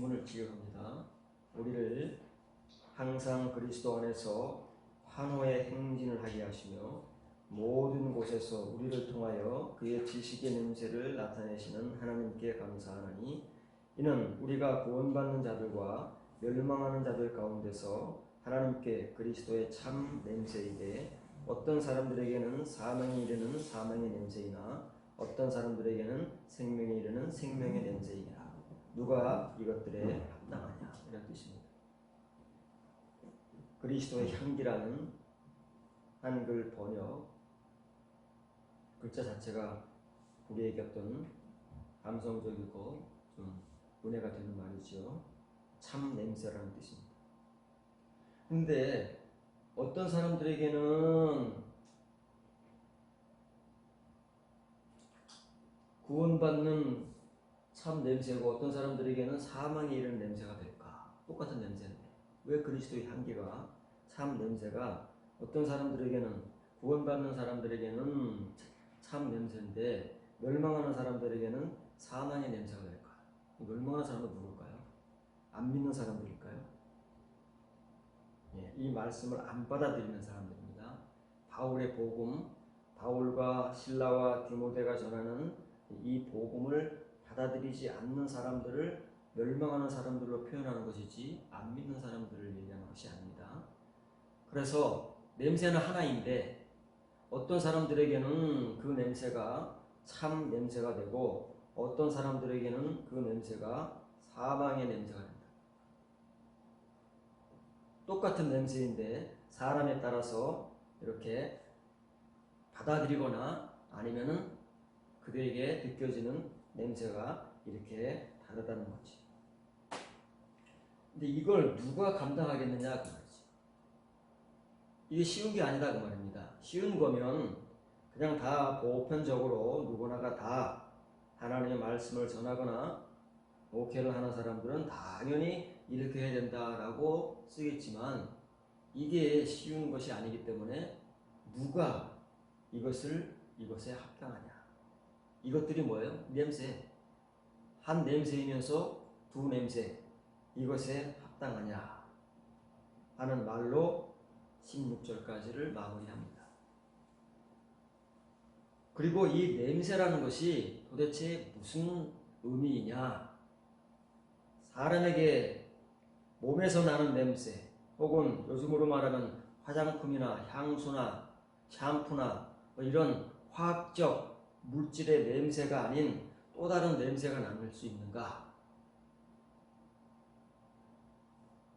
본문을 기억합니다. 우리를 항상 그리스도 안에서 환호의 행진을 하게 하시며 모든 곳에서 우리를 통하여 그의 지식의 냄새를 나타내시는 하나님께 감사하나니, 이는 우리가 구원받는 자들과 멸망하는 자들 가운데서 하나님께 그리스도의 참 냄새이되, 어떤 사람들에게는 사망에 이르는 사망의 냄새이나 어떤 사람들에게는 생명에 이르는 생명의 냄새이라. 누가 이것들에 합당하냐, 이런 뜻입니다. 그리스도의 향기라는 한글 번역 글자 자체가 우리에게 어떤 감성적이고 좀 은혜가 되는 말이죠. 참 냄새라는 뜻입니다. 근데 어떤 사람들에게는 구원받는 참 냄새고 어떤 사람들에게는 사망에 이르는 냄새가 될까? 똑같은 냄새인데 왜 그리스도의 향기가, 참 냄새가 어떤 사람들에게는, 구원받는 사람들에게는 참 냄새인데 멸망하는 사람들에게는 사망의 냄새가 될까? 멸망하는 사람은 누굴까요? 안 믿는 사람들일까요? 이 말씀을 안 받아들이는 사람들입니다. 바울의 복음, 바울과 실라와 디모데가 전하는 이 복음을 받아들이지 않는 사람들을 멸망하는 사람들로 표현하는 것이지 안 믿는 사람들을 얘기하는 것이 아닙니다. 그래서 냄새는 하나인데 어떤 사람들에게는 그 냄새가 참 냄새가 되고 어떤 사람들에게는 그 냄새가 사망의 냄새가 됩니다. 똑같은 냄새인데 사람에 따라서 이렇게 받아들이거나 아니면은 그들에게 느껴지는 냄새가 이렇게 다르다는 거지. 근데 이걸 누가 감당하겠느냐 그 말이지. 이게 쉬운 게 아니다 그 말입니다. 쉬운 거면 그냥 다 보편적으로 누구나가 다 하나님의 말씀을 전하거나 목회를 하는 사람들은 당연히 이렇게 해야 된다라고 쓰겠지만, 이게 쉬운 것이 아니기 때문에 누가 이것에 합당하냐. 이것들이 뭐예요? 냄새. 한 냄새이면서 두 냄새. 이것에 합당하냐 하는 말로 16절까지를 마무리합니다. 그리고 이 냄새라는 것이 도대체 무슨 의미이냐? 사람에게 몸에서 나는 냄새, 혹은 요즘으로 말하면 화장품이나 향수나 샴푸나 이런 화학적 물질의 냄새가 아닌 또 다른 냄새가 나올 수 있는가?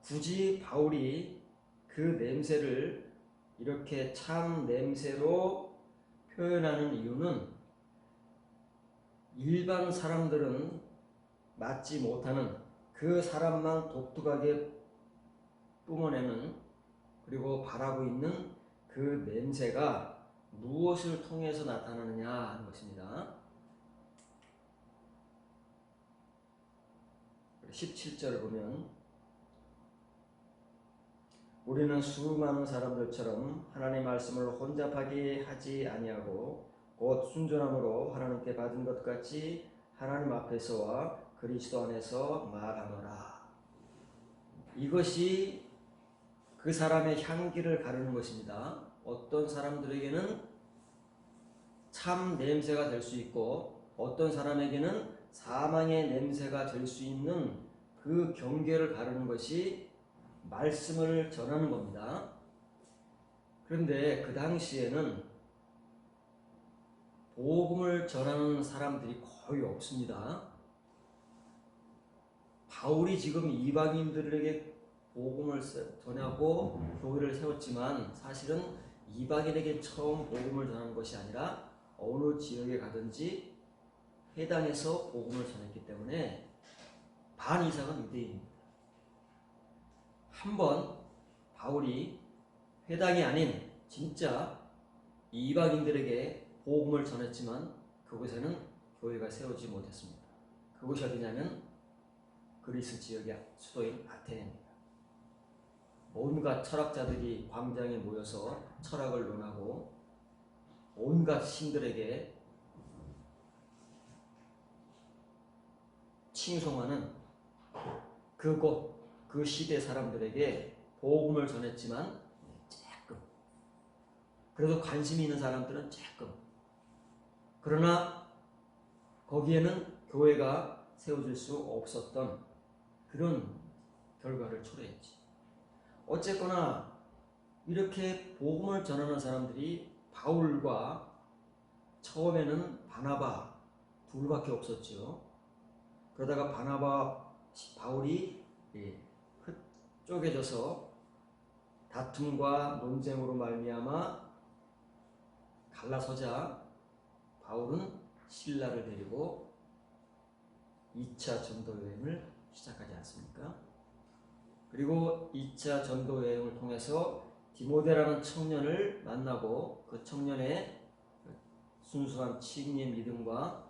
굳이 바울이 그 냄새를 이렇게 참 냄새로 표현하는 이유는 일반 사람들은 맡지 못하는, 그 사람만 독특하게 뿜어내는, 그리고 바라고 있는 그 냄새가 무엇을 통해서 나타나느냐 하는 것입니다. 17절을 보면, 우리는 수많은 사람들처럼 하나님의 말씀을 혼잡하게 하지 아니하고 곧 순전함으로 하나님께 받은 것 같이 하나님 앞에서와 그리스도 안에서 말하노라. 이것이 그 사람의 향기를 가르는 것입니다. 어떤 사람들에게는 참 냄새가 될 수 있고 어떤 사람에게는 사망의 냄새가 될 수 있는 그 경계를 가르는 것이 말씀을 전하는 겁니다. 그런데 그 당시에는 복음을 전하는 사람들이 거의 없습니다. 바울이 지금 이방인들에게 복음을 전하고 교회를 세웠지만 사실은 이방인에게 처음 복음을 전하는 것이 아니라 어느 지역에 가든지 회당에서 복음을 전했기 때문에 반 이상은 유대인입니다. 한번 바울이 회당이 아닌 진짜 이방인들에게 복음을 전했지만 그곳에는 교회가 세우지 못했습니다. 그곳이 어디냐면 그리스 지역의 수도인 아테네입니다. 온갖 철학자들이 광장에 모여서 철학을 논하고 온갖 신들에게 칭송하는 그곳 그 시대 사람들에게 복음을 전했지만 조금, 그래도 관심이 있는 사람들은 조금, 그러나 거기에는 교회가 세워질 수 없었던 그런 결과를 초래했지. 어쨌거나 이렇게 복음을 전하는 사람들이 바울과 처음에는 바나바 둘밖에 없었죠. 그러다가 바나바 바울이 쪼개져서 다툼과 논쟁으로 말미암아 갈라서자 바울은 실라를 데리고 2차 전도 여행을 시작하지 않습니까? 그리고 2차 전도 여행을 통해서 디모데라는 청년을 만나고 그 청년의 순수한 칭의의 믿음과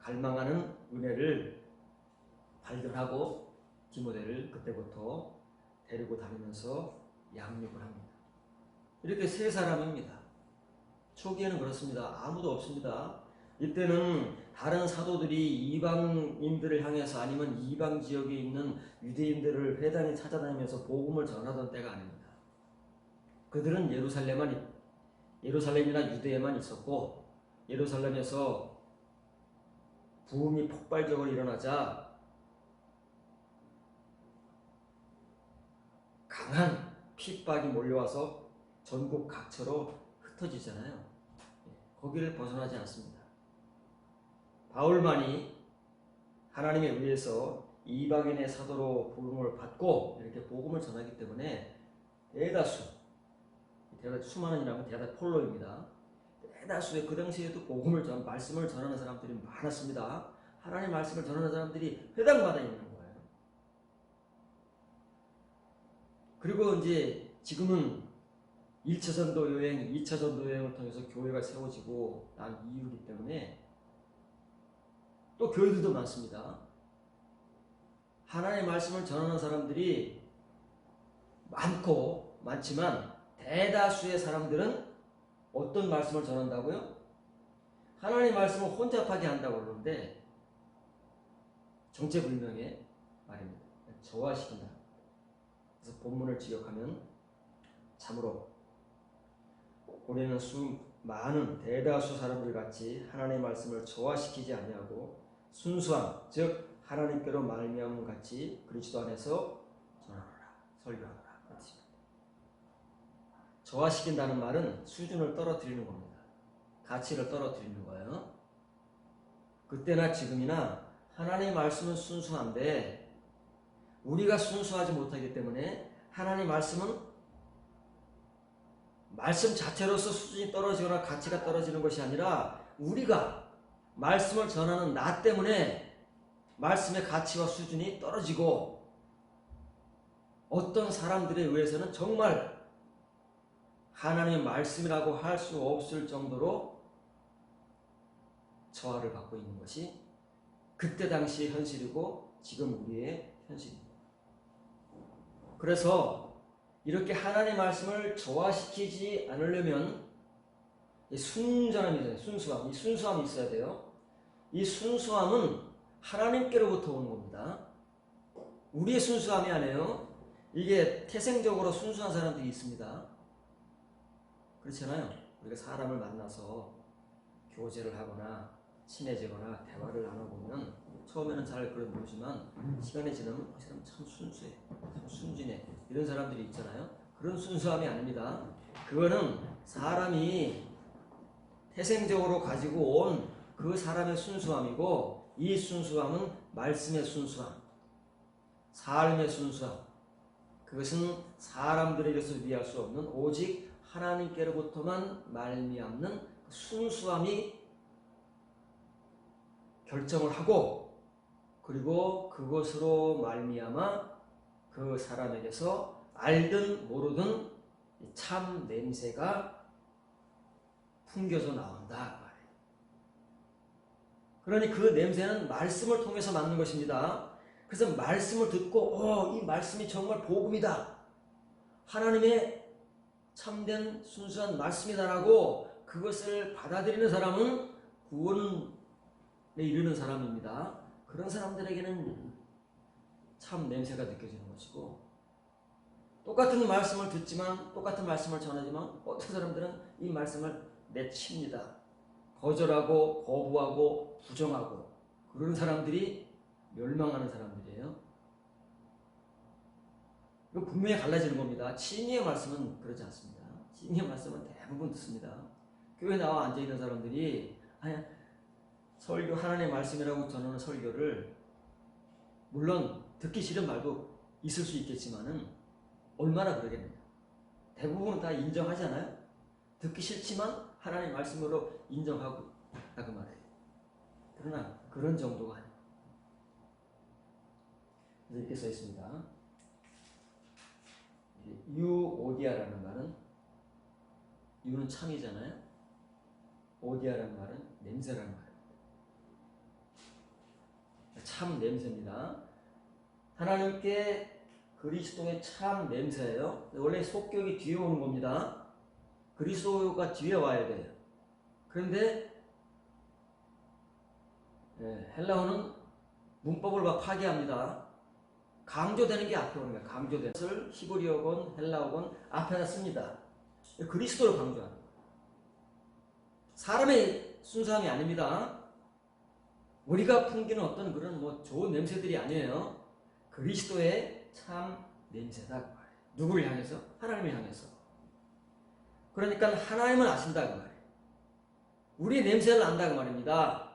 갈망하는 은혜를 발견하고 디모데를 그때부터 데리고 다니면서 양육을 합니다. 이렇게 세 사람입니다. 초기에는 그렇습니다. 아무도 없습니다. 이때는 다른 사도들이 이방인들을 향해서 아니면 이방 지역에 있는 유대인들을 회당에 찾아다니면서 복음을 전하던 때가 아닙니다. 그들은 예루살렘이나 유대에만 있었고, 예루살렘에서 부흥이 폭발적으로 일어나자 강한 핍박이 몰려와서 전국 각처로 흩어지잖아요. 거기를 벗어나지 않습니다. 바울만이 하나님에 의해서 이방인의 사도로 부름을 받고 이렇게 복음을 전하기 때문에 대다수 수많은이라면 대다수 폴로입니다. 대다수의 그 당시에도 말씀을 전하는 사람들이 많았습니다. 하나님 말씀을 전하는 사람들이 회당마다 있는 거예요. 그리고 이제 지금은 1차 전도 여행, 2차 전도 여행을 통해서 교회가 세워지고 난 이유이기 때문에 또 교회들도 많습니다. 하나님의 말씀을 전하는 사람들이 많지만 대다수의 사람들은 어떤 말씀을 전한다고요? 하나님의 말씀을 혼잡하게 한다고 그러는데 정체불명의 말입니다. 저하시킨다. 그래서 본문을 지역하면 참으로 우리는 많은 대다수 사람들 같이 하나님의 말씀을 저하시키지 아니하고 순수함, 즉 하나님께로 말미암음 같이 그리스도 안에서 전하노라, 설교하노라. 그렇습니다. 저하시킨다는 말은 수준을 떨어뜨리는 겁니다. 가치를 떨어뜨리는 거예요. 그때나 지금이나 하나님의 말씀은 순수한데 우리가 순수하지 못하기 때문에 하나님의 말씀은 말씀 자체로서 수준이 떨어지거나 가치가 떨어지는 것이 아니라 우리가 말씀을 전하는 나 때문에 말씀의 가치와 수준이 떨어지고 어떤 사람들에 의해서는 정말 하나님의 말씀이라고 할 수 없을 정도로 저하를 받고 있는 것이 그때 당시의 현실이고 지금 우리의 현실입니다. 그래서 이렇게 하나님의 말씀을 저하시키지 않으려면 순전함이잖아요. 순수함. 이 순수함이 있어야 돼요. 이 순수함은 하나님께로부터 오는 겁니다. 우리의 순수함이 아니에요. 이게 태생적으로 순수한 사람들이 있습니다. 그렇잖아요. 우리가 사람을 만나서 교제를 하거나 친해지거나 대화를 나눠보면 처음에는 잘 그런 모르지만 시간이 지나면 그 사람 참 순수해, 참 순진해, 이런 사람들이 있잖아요. 그런 순수함이 아닙니다. 그거는 사람이 태생적으로 가지고 온 그 사람의 순수함이고, 이 순수함은 말씀의 순수함, 삶의 순수함, 그것은 사람들에게서 위할 수 없는 오직 하나님께로부터만 말미암는 순수함이 결정을 하고, 그리고 그것으로 말미암아 그 사람에게서 알든 모르든 참 냄새가 풍겨져 나온다 말이에요. 그러니 그 냄새는 말씀을 통해서 맡는 것입니다. 그래서 말씀을 듣고 이 말씀이 정말 복음이다, 하나님의 참된 순수한 말씀이다라고 그것을 받아들이는 사람은 구원에 이르는 사람입니다. 그런 사람들에게는 참 냄새가 느껴지는 것이고, 똑같은 말씀을 듣지만, 똑같은 말씀을 전하지만 어떤 사람들은 이 말씀을 내칩니다. 거절하고 거부하고 부정하고, 그런 사람들이 멸망하는 사람들이에요. 이거 분명히 갈라지는 겁니다. 진리의 말씀은 그러지 않습니다. 진리의 말씀은 대부분 듣습니다. 교회 나와 앉아있는 사람들이 설교, 하나님의 말씀이라고 전하는 설교를, 물론 듣기 싫은 말도 있을 수 있겠지만은 얼마나 그러겠느냐. 대부분은 다 인정하잖아요. 듣기 싫지만 하나님의 말씀으로 인정하고 그 말이에요. 그러나 그런 정도가 아니에요. 그래서 이렇게 써 있습니다. 유오디아라는 말은, 유는 참이잖아요. 오디아라는 말은 냄새라는 말입니다. 참 냄새입니다. 하나님께 그리스도의 참 냄새예요. 원래 속격이 뒤에 오는 겁니다. 그리스도가 뒤에 와야 돼요. 그런데 헬라어는 문법을 막 파괴합니다. 강조되는 게 앞에 오는 거예요. 강조되는 것을 히브리어건 헬라어건 앞에다 씁니다. 그리스도를 강조하는 거예요. 사람의 순수함이 아닙니다. 우리가 풍기는 어떤 그런 좋은 냄새들이 아니에요. 그리스도의 참 냄새다 그 말이에요. 누구를 향해서? 하나님을 향해서. 그러니까 하나님을 아신다 그 말이에요. 우리의 냄새를 안다 그 말입니다.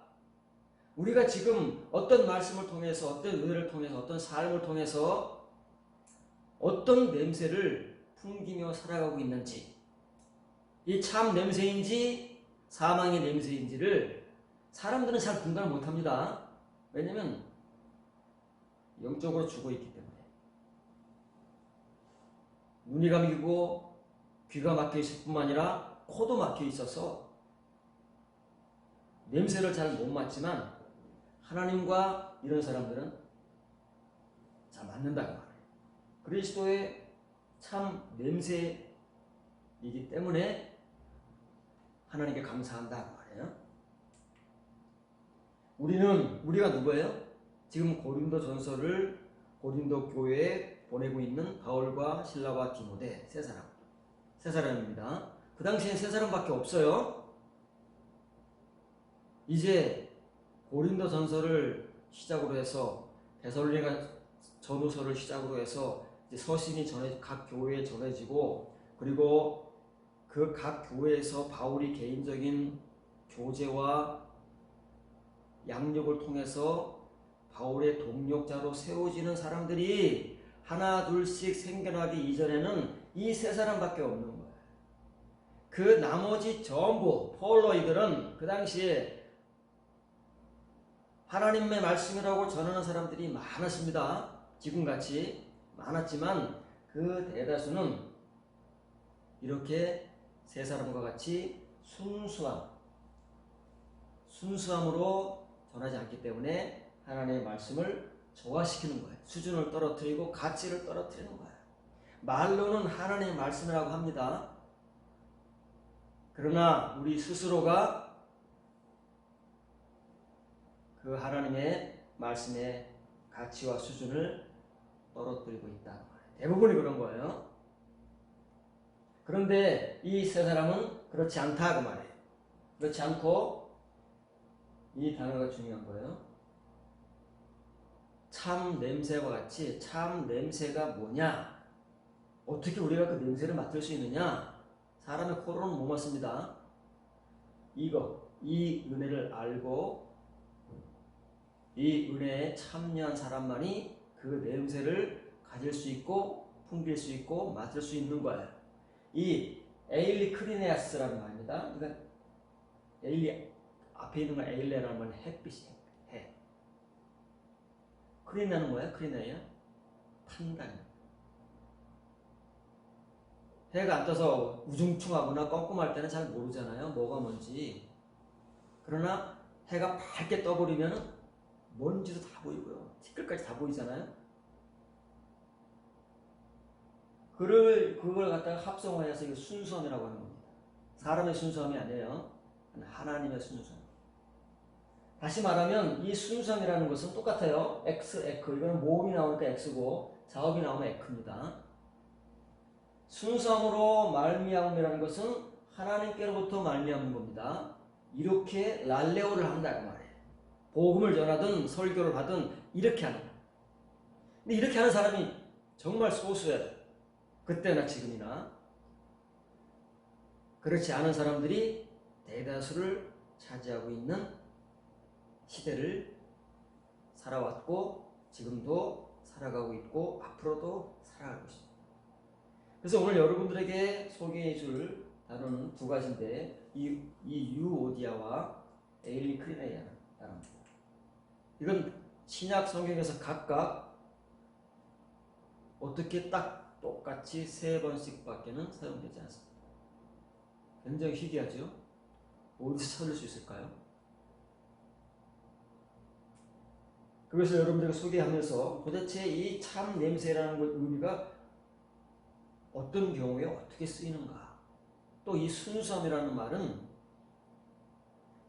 우리가 지금 어떤 말씀을 통해서, 어떤 은혜를 통해서, 어떤 삶을 통해서 어떤 냄새를 풍기며 살아가고 있는지, 이 참 냄새인지 사망의 냄새인지를 사람들은 잘 분간을 못합니다. 왜냐하면 영적으로 죽어 있기 때문에. 눈이 감기고 귀가 막혀 있을 뿐만 아니라 코도 막혀 있어서 냄새를 잘 못 맡지만, 하나님과 이런 사람들은 잘 맞는다고 말해요. 그리스도의 참 냄새이기 때문에 하나님께 감사한다고 말해요. 우리가 누구예요? 지금 고린도 전서를 고린도 교회에 보내고 있는 바울과 실라와 디모데 세 사람입니다. 그 당시엔 세 사람밖에 없어요. 이제 고린도 전서를 시작으로 해서 데살로니가 전후서를 시작으로 해서 이제 서신이 각 교회에 전해지고, 그리고 그 각 교회에서 바울이 개인적인 교제와 양육을 통해서 바울의 동력자로 세워지는 사람들이 하나 둘씩 생겨나기 이전에는 이 세 사람밖에 없는 거예요. 그 나머지 전부 폴로이들은 그 당시에 하나님의 말씀이라고 전하는 사람들이 많았습니다. 지금같이 많았지만 그 대다수는 이렇게 세 사람과 같이 순수함으로 전하지 않기 때문에 하나님의 말씀을 저하시키는 거예요. 수준을 떨어뜨리고 가치를 떨어뜨리는 거예요. 말로는 하나님의 말씀이라고 합니다. 그러나 우리 스스로가 그 하나님의 말씀의 가치와 수준을 떨어뜨리고 있다는 거예요. 대부분이 그런 거예요. 그런데 이 세 사람은 그렇지 않다 그 말이에요. 그렇지 않고, 이 단어가 중요한 거예요. 참 냄새와 같이, 참 냄새가 뭐냐? 어떻게 우리가 그 냄새를 맡을 수 있느냐? 사람의 코로는 못 맡습니다. 이 은혜를 알고 이 은혜에 참여한 사람만이 그 냄새를 가질 수 있고 풍길 수 있고 맡을 수 있는 거예요. 이 에일리 크리네아스라는 말입니다. 그러니까 에일리 앞에 있는 건 에일레라는 건 햇빛이에요. 해. 크리네는 뭐야? 크리네야? 판단. 해가 안 떠서 우중충하거나 껌껌할 때는 잘 모르잖아요. 뭐가 뭔지. 그러나 해가 밝게 떠버리면 먼지도 다 보이고요. 티끌까지 다 보이잖아요. 그걸 갖다가 합성화해서 이거 순수함이라고 하는 겁니다. 사람의 순수함이 아니에요. 하나님의 순수함. 다시 말하면 이 순수함이라는 것은 똑같아요. X, 에크. 이거는 모음이 나오니까 X고 자업이 나오면 에크입니다. 순수함으로 말미암음이라는 것은 하나님께로부터 말미암는 겁니다. 이렇게 랄레오를 한다 그 말이에요. 복음을 전하든 설교를 하든 이렇게 하는 거예요. 근데 이렇게 하는 사람이 정말 소수예요. 그때나 지금이나. 그렇지 않은 사람들이 대다수를 차지하고 있는 시대를 살아왔고 지금도 살아가고 있고 앞으로도 살아가고 있습니다. 그래서 오늘 여러분들에게 소개해 줄 단어는 두 가지인데 이 유오디아와 에일리 크리네이라는 단어입니다. 이건 신약 성경에서 각각 어떻게 딱 똑같이 3번씩밖에는 사용되지 않습니다. 굉장히 희귀하죠? 어디서 찾을 수 있을까요? 그래서 여러분들에게 소개하면서 도대체 이 참 냄새라는 의미가 어떤 경우에 어떻게 쓰이는가, 또 이 순수함이라는 말은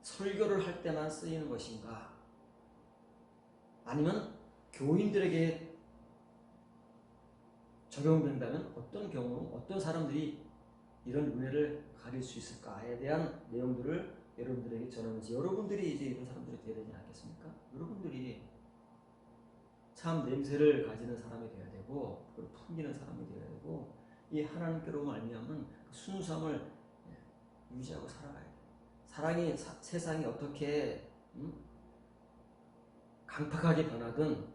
설교를 할 때만 쓰이는 것인가, 아니면 교인들에게 적용된다면 어떤 경우, 어떤 사람들이 이런 은혜를 가릴 수 있을까에 대한 내용들을 여러분들에게 전하면서 여러분들이 이제 이런 사람들이 되어야 되지 않겠습니까? 여러분들이 참 냄새를 가지는 사람이 되어야 되고, 그걸 풍기는 사람이 되어야 되고, 이 하나님께로 말미암은 순수함을 유지하고 살아가야 돼요. 사랑이 세상이 어떻게 강팍하게 변하든,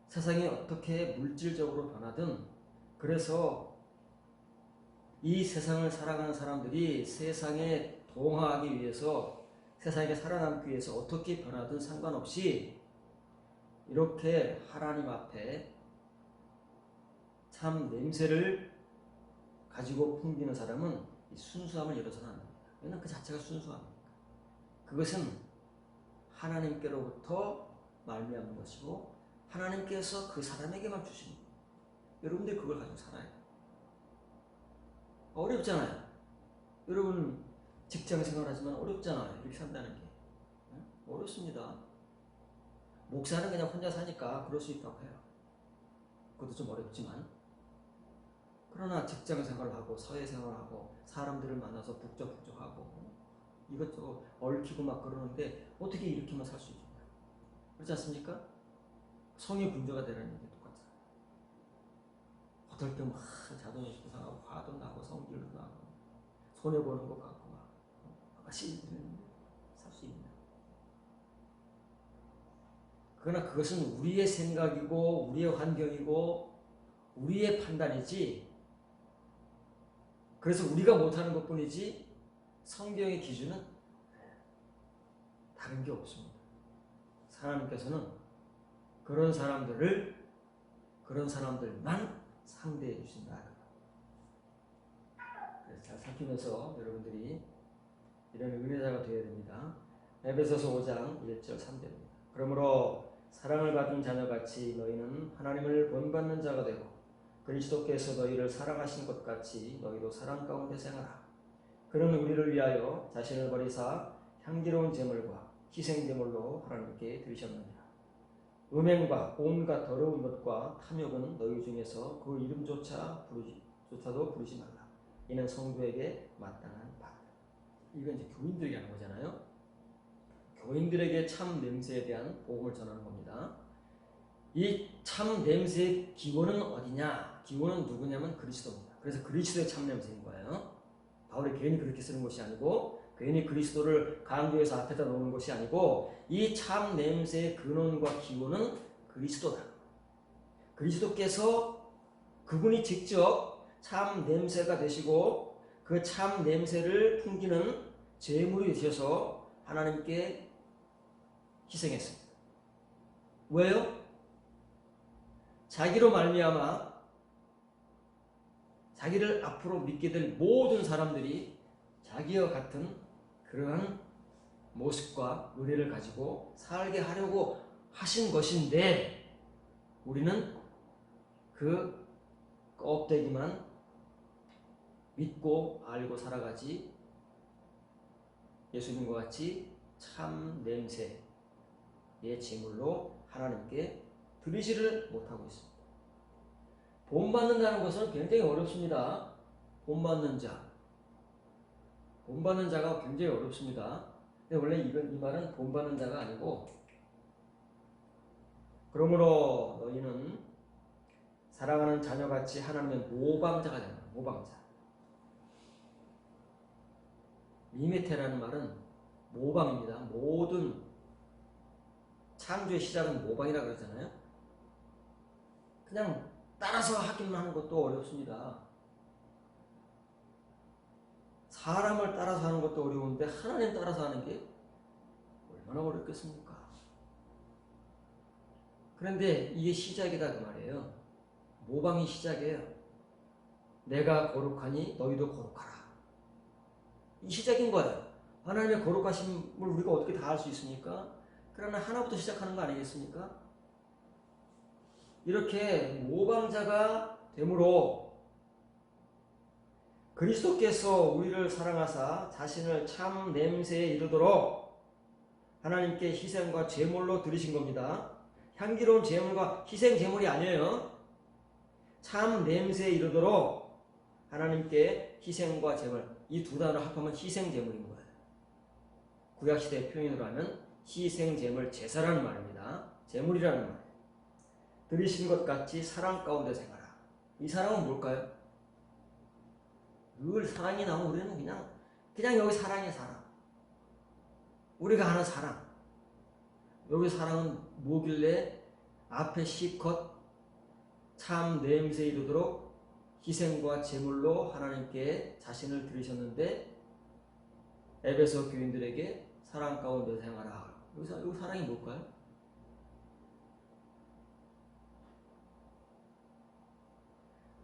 세상이 어떻게 물질적으로 변하든, 그래서 이 세상을 살아가는 사람들이 세상에 동화하기 위해서, 세상에 살아남기 위해서 어떻게 변하든 상관없이 이렇게 하나님 앞에 참 냄새를 가지고 풍기는 사람은 이 순수함을 잃어서는 안 됩니다. 왜냐하면 그 자체가 순수함이니까. 그것은 하나님께로부터 말미암는 것이고 하나님께서 그 사람에게만 주시는 거예요. 여러분들이 그걸 가지고 살아야 돼요. 어렵잖아요. 여러분 직장 생활하지만 어렵잖아요. 이렇게 산다는 게. 어렵습니다. 목사는 그냥 혼자 사니까 그럴 수 있다고 해요. 그것도 좀 어렵지만, 그러나 직장 생활하고 사회생활하고 사람들을 만나서 북적북적하고 이것저것 얽히고 막 그러는데 어떻게 이렇게만 살 수 있냐, 그렇지 않습니까? 성의 문제가 되라는 게 똑같아요. 어떨 때 막 자존심도 상하고 화도 나고 성질도 나고 손해보는 것 같고 막 씨는데 살 수 있냐. 그러나 그것은 우리의 생각이고 우리의 환경이고 우리의 판단이지, 그래서 우리가 못하는 것뿐이지 성경의 기준은 다른 게 없습니다. 하나님께서는 그런 사람들만 상대해 주신다. 그래서 잘 살피면서 여러분들이 이런 은혜자가 되어야 됩니다. 에베소서 5장 1절 3절입니다. 그러므로 사랑을 받은 자녀같이 너희는 하나님을 본받는 자가 되고 그리스도께서 너희를 사랑하신 것 같이 너희도 사랑 가운데 생활하라. 그는 우리를 위하여 자신을 버리사 향기로운 제물과 희생 제물로 하나님께 드리셨느니라. 음행과 온갖 더러운 것과 탐욕은 너희 중에서 그 이름조차도 부르지 말라. 이는 성도에게 마땅한 바다. 이건 이제 교인들에게 하는 거잖아요. 교인들에게 참 냄새에 대한 복음을 전하는 겁니다. 이 참 냄새의 기원은 어디냐? 기원은 누구냐면 그리스도입니다. 그래서 그리스도의 참 냄새인 거예요. 바울이 괜히 그렇게 쓰는 것이 아니고, 괜히 그리스도를 강조해서 앞에다 놓는 것이 아니고, 이 참 냄새의 근원과 기원은 그리스도다. 그리스도께서 그분이 직접 참 냄새가 되시고 그 참 냄새를 풍기는 제물이 되셔서 하나님께 희생했습니다. 왜요? 자기로 말미암아 자기를 앞으로 믿게 될 모든 사람들이 자기와 같은 그러한 모습과 은혜를 가지고 살게 하려고 하신 것인데, 우리는 그 껍데기만 믿고 알고 살아가지 예수님과 같이 참 냄새, 제물로 하나님께 드리지를 못하고 있습니다. 본받는다는 것은 굉장히 어렵습니다. 본받는 자가 굉장히 어렵습니다. 근데 원래 이 말은 본받는 자가 아니고, 그러므로 너희는 사랑하는 자녀같이 하나님의 모방자가 되는 거예요. 모방자. 미메테라는 말은 모방입니다. 모든 창조의 시작은 모방이라고 그러잖아요. 그냥 따라서 하기만 하는 것도 어렵습니다. 사람을 따라서 하는 것도 어려운데 하나님 따라서 하는 게 얼마나 어렵겠습니까? 그런데 이게 시작이다 그 말이에요. 모방이 시작이에요. 내가 거룩하니 너희도 거룩하라. 이 시작인 거예요. 하나님의 거룩하심을 우리가 어떻게 다 할 수 있습니까? 그러나 하나부터 시작하는 거 아니겠습니까? 이렇게 모방자가 되므로 그리스도께서 우리를 사랑하사 자신을 참 냄새에 이르도록 하나님께 희생과 제물로 드리신 겁니다. 향기로운 제물과 희생 제물이 아니에요. 참 냄새에 이르도록 하나님께 희생과 제물, 이 두 단어를 합하면 희생 제물인 거예요. 구약시대 표현으로 하면 희생 제물 제사라는 말입니다. 제물이라는 말. 드리신 것 같이 사랑 가운데 생활하라. 이 사랑은 뭘까요? 늘 사랑이 나오면 우리는 그냥 여기 사랑이야, 사랑. 우리가 하는 사랑. 여기 사랑은 뭐길래 앞에 시컷 참 냄새 이르도록 희생과 제물로 하나님께 자신을 드리셨는데 에베소 교인들에게 사랑 가운데 생활하라. 여기 사랑이 뭘까요?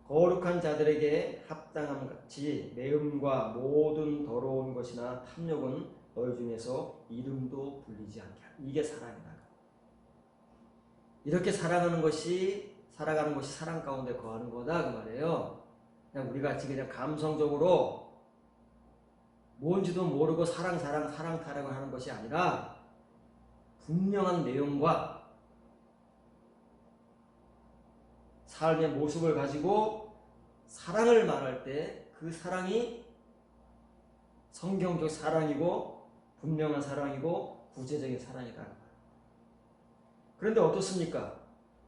거룩한 자들에게 합당함 같이 매음과 모든 더러운 것이나 탐욕은 너희 중에서 이름도 불리지 않게 하라. 이게 사랑이다. 이렇게 살아가는 것이 사랑 가운데 거하는 거다 그 말이에요. 그냥 우리 같이 그냥 감성적으로 뭔지도 모르고 사랑 타령을 하는 것이 아니라 분명한 내용과 삶의 모습을 가지고 사랑을 말할 때 그 사랑이 성경적 사랑이고 분명한 사랑이고 구체적인 사랑이라는 거예요. 그런데 어떻습니까?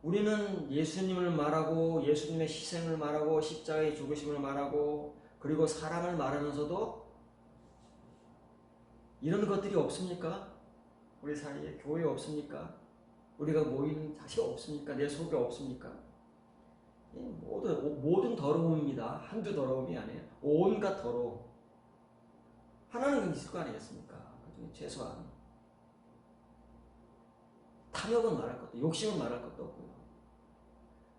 우리는 예수님을 말하고 예수님의 희생을 말하고 십자가의 죽으심을 말하고 그리고 사랑을 말하면서도 이런 것들이 없습니까? 우리 사이에 교회에 없습니까? 우리가 모이는 자식 없습니까? 내 속에 없습니까? 모든 더러움입니다. 한두 더러움이 아니에요. 온갖 더러움. 하나는 있을 거 아니겠습니까? 그중에 최소한 탐욕은 말할 것도, 욕심은 말할 것도 없고요.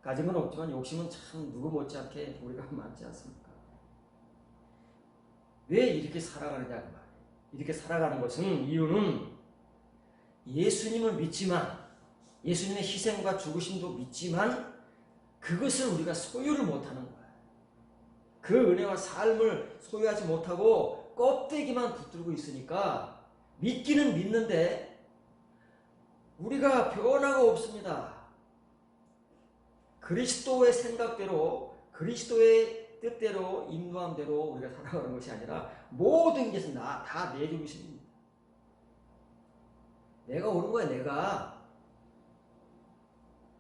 가진 건 없지만 욕심은 참 누구 못지않게 우리가 많지 않습니까? 왜 이렇게 살아가느냐 그 말이에요. 이렇게 살아가는 것은 이유는 예수님을 믿지만 예수님의 희생과 죽으심도 믿지만 그것을 우리가 소유를 못하는 거야. 그 은혜와 삶을 소유하지 못하고 껍데기만 붙들고 있으니까 믿기는 믿는데 우리가 변화가 없습니다. 그리스도의 생각대로 그리스도의 뜻대로 인도함대로 우리가 살아가는 것이 아니라 모든 것은 다 내 중심입니다. 내가 옳은 거야.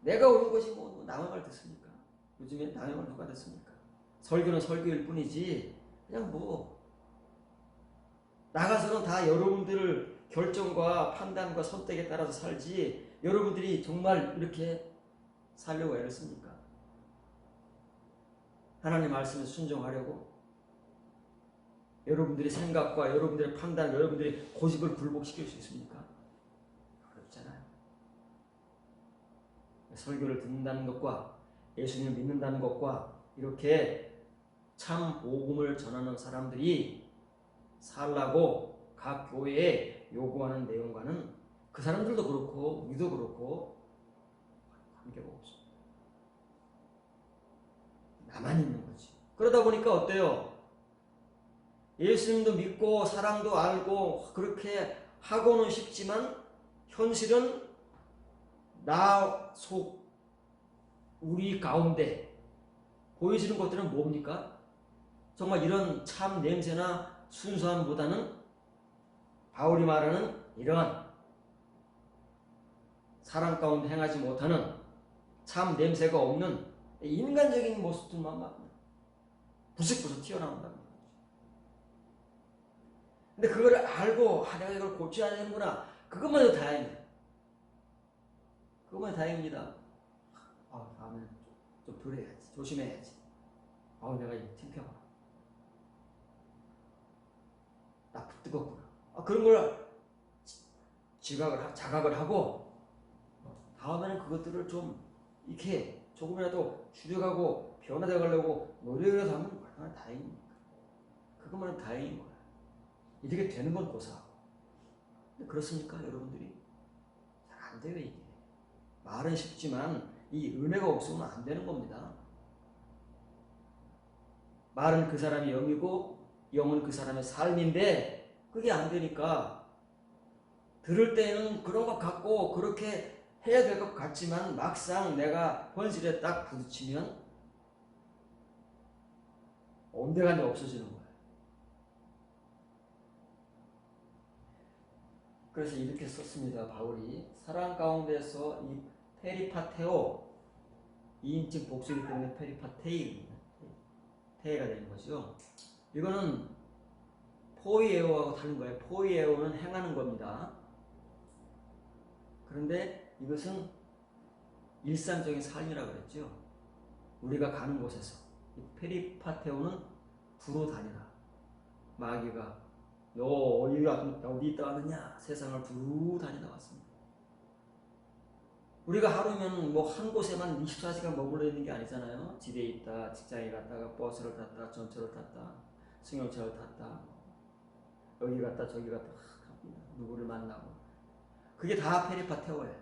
내가 옳은 것이 뭐 남의 말 듣습니까? 요즘에 남의 말 누가 듣습니까? 설교는 설교일 뿐이지 그냥 나가서는 다 여러분들 결정과 판단과 선택에 따라서 살지 여러분들이 정말 이렇게 살려고 애를 씁니까? 하나님 말씀에 순종하려고 여러분들의 생각과 여러분들의 판단, 여러분들의 고집을 굴복시킬 수 있습니까? 어렵잖아요. 설교를 듣는다는 것과 예수님을 믿는다는 것과 이렇게 참 복음을 전하는 사람들이 살라고 각 교회에 요구하는 내용과는 그 사람들도 그렇고 우리도 그렇고 관계가 없습니다. 나만 있는 거지. 그러다 보니까 어때요? 예수님도 믿고 사랑도 알고 그렇게 하고는 싶지만 현실은 나 속 우리 가운데 보여지는 것들은 뭡니까? 정말 이런 참 냄새나 순수함보다는 바울이 말하는 이러한 사람 가운데 행하지 못하는 참 냄새가 없는 인간적인 모습들만 막 부식부식 튀어나온다는 거죠. 근데 그걸 알고 내가 이걸 고쳐야 되는구나. 그것만 해도 다행이에요. 그것만 다행입니다. 다음에 좀 덜 해야지. 조심해야지. 내가 이거 창피하구나. 나 뜨겁구나. 그런 걸 자각을 하고 다음에는 그것들을 좀 이렇게 조금이라도 줄여가고 변화되어 가려고 노력을 하면 얼마나 다행입니까? 그것만 해도 다행인 거야. 이렇게 되는 건 고사하고. 근데 그렇습니까, 여러분들이? 잘 안 돼요, 이게. 말은 쉽지만 이 은혜가 없으면 안 되는 겁니다. 말은 그 사람의 영이고 영은 그 사람의 삶인데 그게 안 되니까 들을 때는 그런 것 같고 그렇게 해야 될 것 같지만 막상 내가 현실에 딱 부딪히면 온데간데 없어지는 거예요. 그래서 이렇게 썼습니다. 바울이 사랑 가운데서 이 페리파테오 2인칭 복수이기 때문에 페리파테이입니다. 테이가 되는 거죠. 이거는 포이에오하고 다른 거예요. 포이에오는 행하는 겁니다. 그런데 이것은 일상적인 삶이라고 그랬죠. 우리가 가는 곳에서 페리파테오는 두루 다니라. 마귀가 너 어디 있다 왔느냐? 세상을 두루 다니다 왔습니다. 우리가 하루면 한 곳에만 24시간 머물러 있는 게 아니잖아요. 집에 있다, 직장에 갔다가 버스를 탔다, 전철을 탔다, 승용차를 탔다, 여기 갔다 저기 갔다 누구를 만나고 그게 다 페리파테오예요.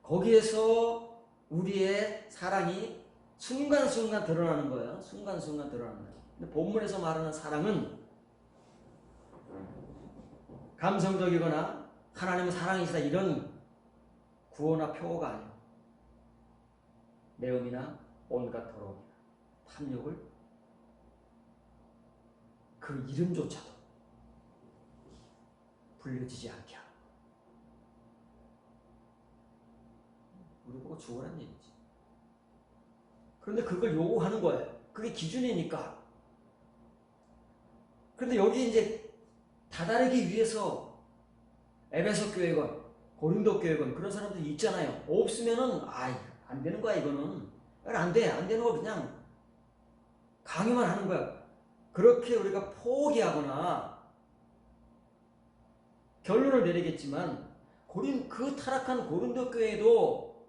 거기에서 우리의 사랑이 순간순간 드러나는 거예요. 순간순간 드러나는 거예요. 근데 본문에서 말하는 사랑은 감성적이거나 하나님은 사랑이시다 이런 구호나 표어가 아니에요. 매음이나 온갖 더러움이나 탐욕을 그 이름조차도 불려지지 않게 하는 거예요. 우리 보고 죽으란 얘기지. 그런데 그걸 요구하는 거예요. 그게 기준이니까. 그런데 여기 이제 다다르기 위해서 에베소 교회건 고린도 교회건 그런 사람들이 있잖아요. 없으면은 안 되는 거야 이거는. 안 되는 거 그냥 강요만 하는 거야. 그렇게 우리가 포기하거나 결론을 내리겠지만 그 타락한 고린도 교회도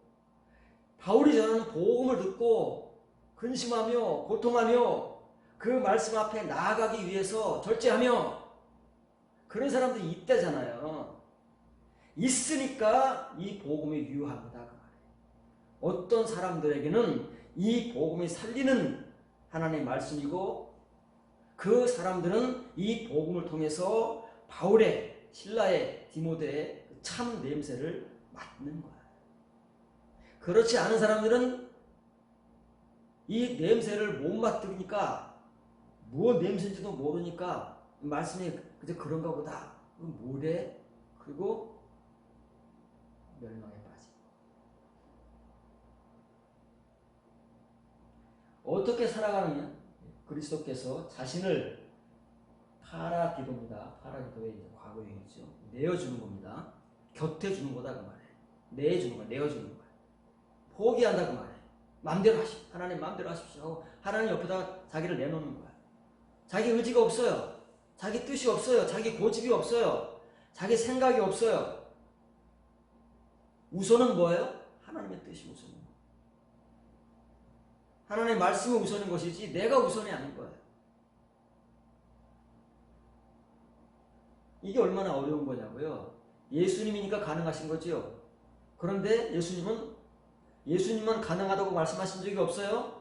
바울이 전하는 복음을 듣고 근심하며 고통하며 그 말씀 앞에 나아가기 위해서 절제하며 그런 사람들이 있다잖아요. 있으니까 이 복음이 유효합니다. 그 말이에요. 어떤 사람들에게는 이 복음이 살리는 하나님의 말씀이고 그 사람들은 이 복음을 통해서 바울의, 신라의, 디모데의 참 냄새를 맡는 거야. 그렇지 않은 사람들은 이 냄새를 못 맡으니까 무엇 냄새인지도 모르니까 말씀이 그저 그런가 보다. 뭐래? 그리고 멸망에 빠지. 어떻게 살아가느냐? 그리스도께서 자신을 파라디도입니다. 파라디도의 이제 과거형이죠. 내어주는 겁니다. 곁에 주는 거다 그 말이에요. 내주는 거야. 내어주는 거야. 포기한다 그 말이에요. 마음대로 하나님 마음대로 하십시오 하고 하나님 옆에다가 자기를 내놓는 거야. 자기 의지가 없어요. 자기 뜻이 없어요. 자기 고집이 없어요. 자기 생각이 없어요. 우선은 뭐예요? 하나님의 뜻이 우선입니다. 하나님의 말씀이 우선인 것이지 내가 우선이 아닌 거예요. 이게 얼마나 어려운 거냐고요. 예수님이니까 가능하신 거지요. 그런데 예수님만 가능하다고 말씀하신 적이 없어요.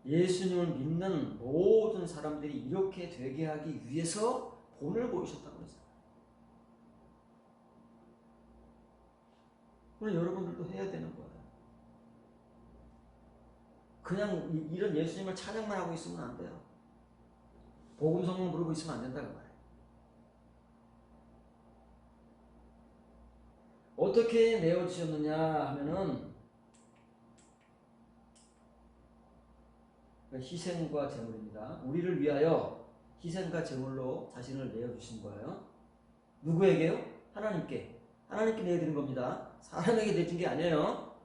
예수님을 믿는 모든 사람들이 이렇게 되게 하기 위해서 본을 보이셨다고 했어요. 오늘 여러분들도 해야 되는 거예요. 그냥 이런 예수님을 찬양만 하고 있으면 안 돼요. 복음 성경 부르고 있으면 안 된다고 말해요. 어떻게 내어주셨느냐 하면은 희생과 제물입니다. 우리를 위하여 희생과 제물로 자신을 내어주신 거예요. 누구에게요? 하나님께. 하나님께 내어드린 겁니다. 사람에게 내준 게 아니에요.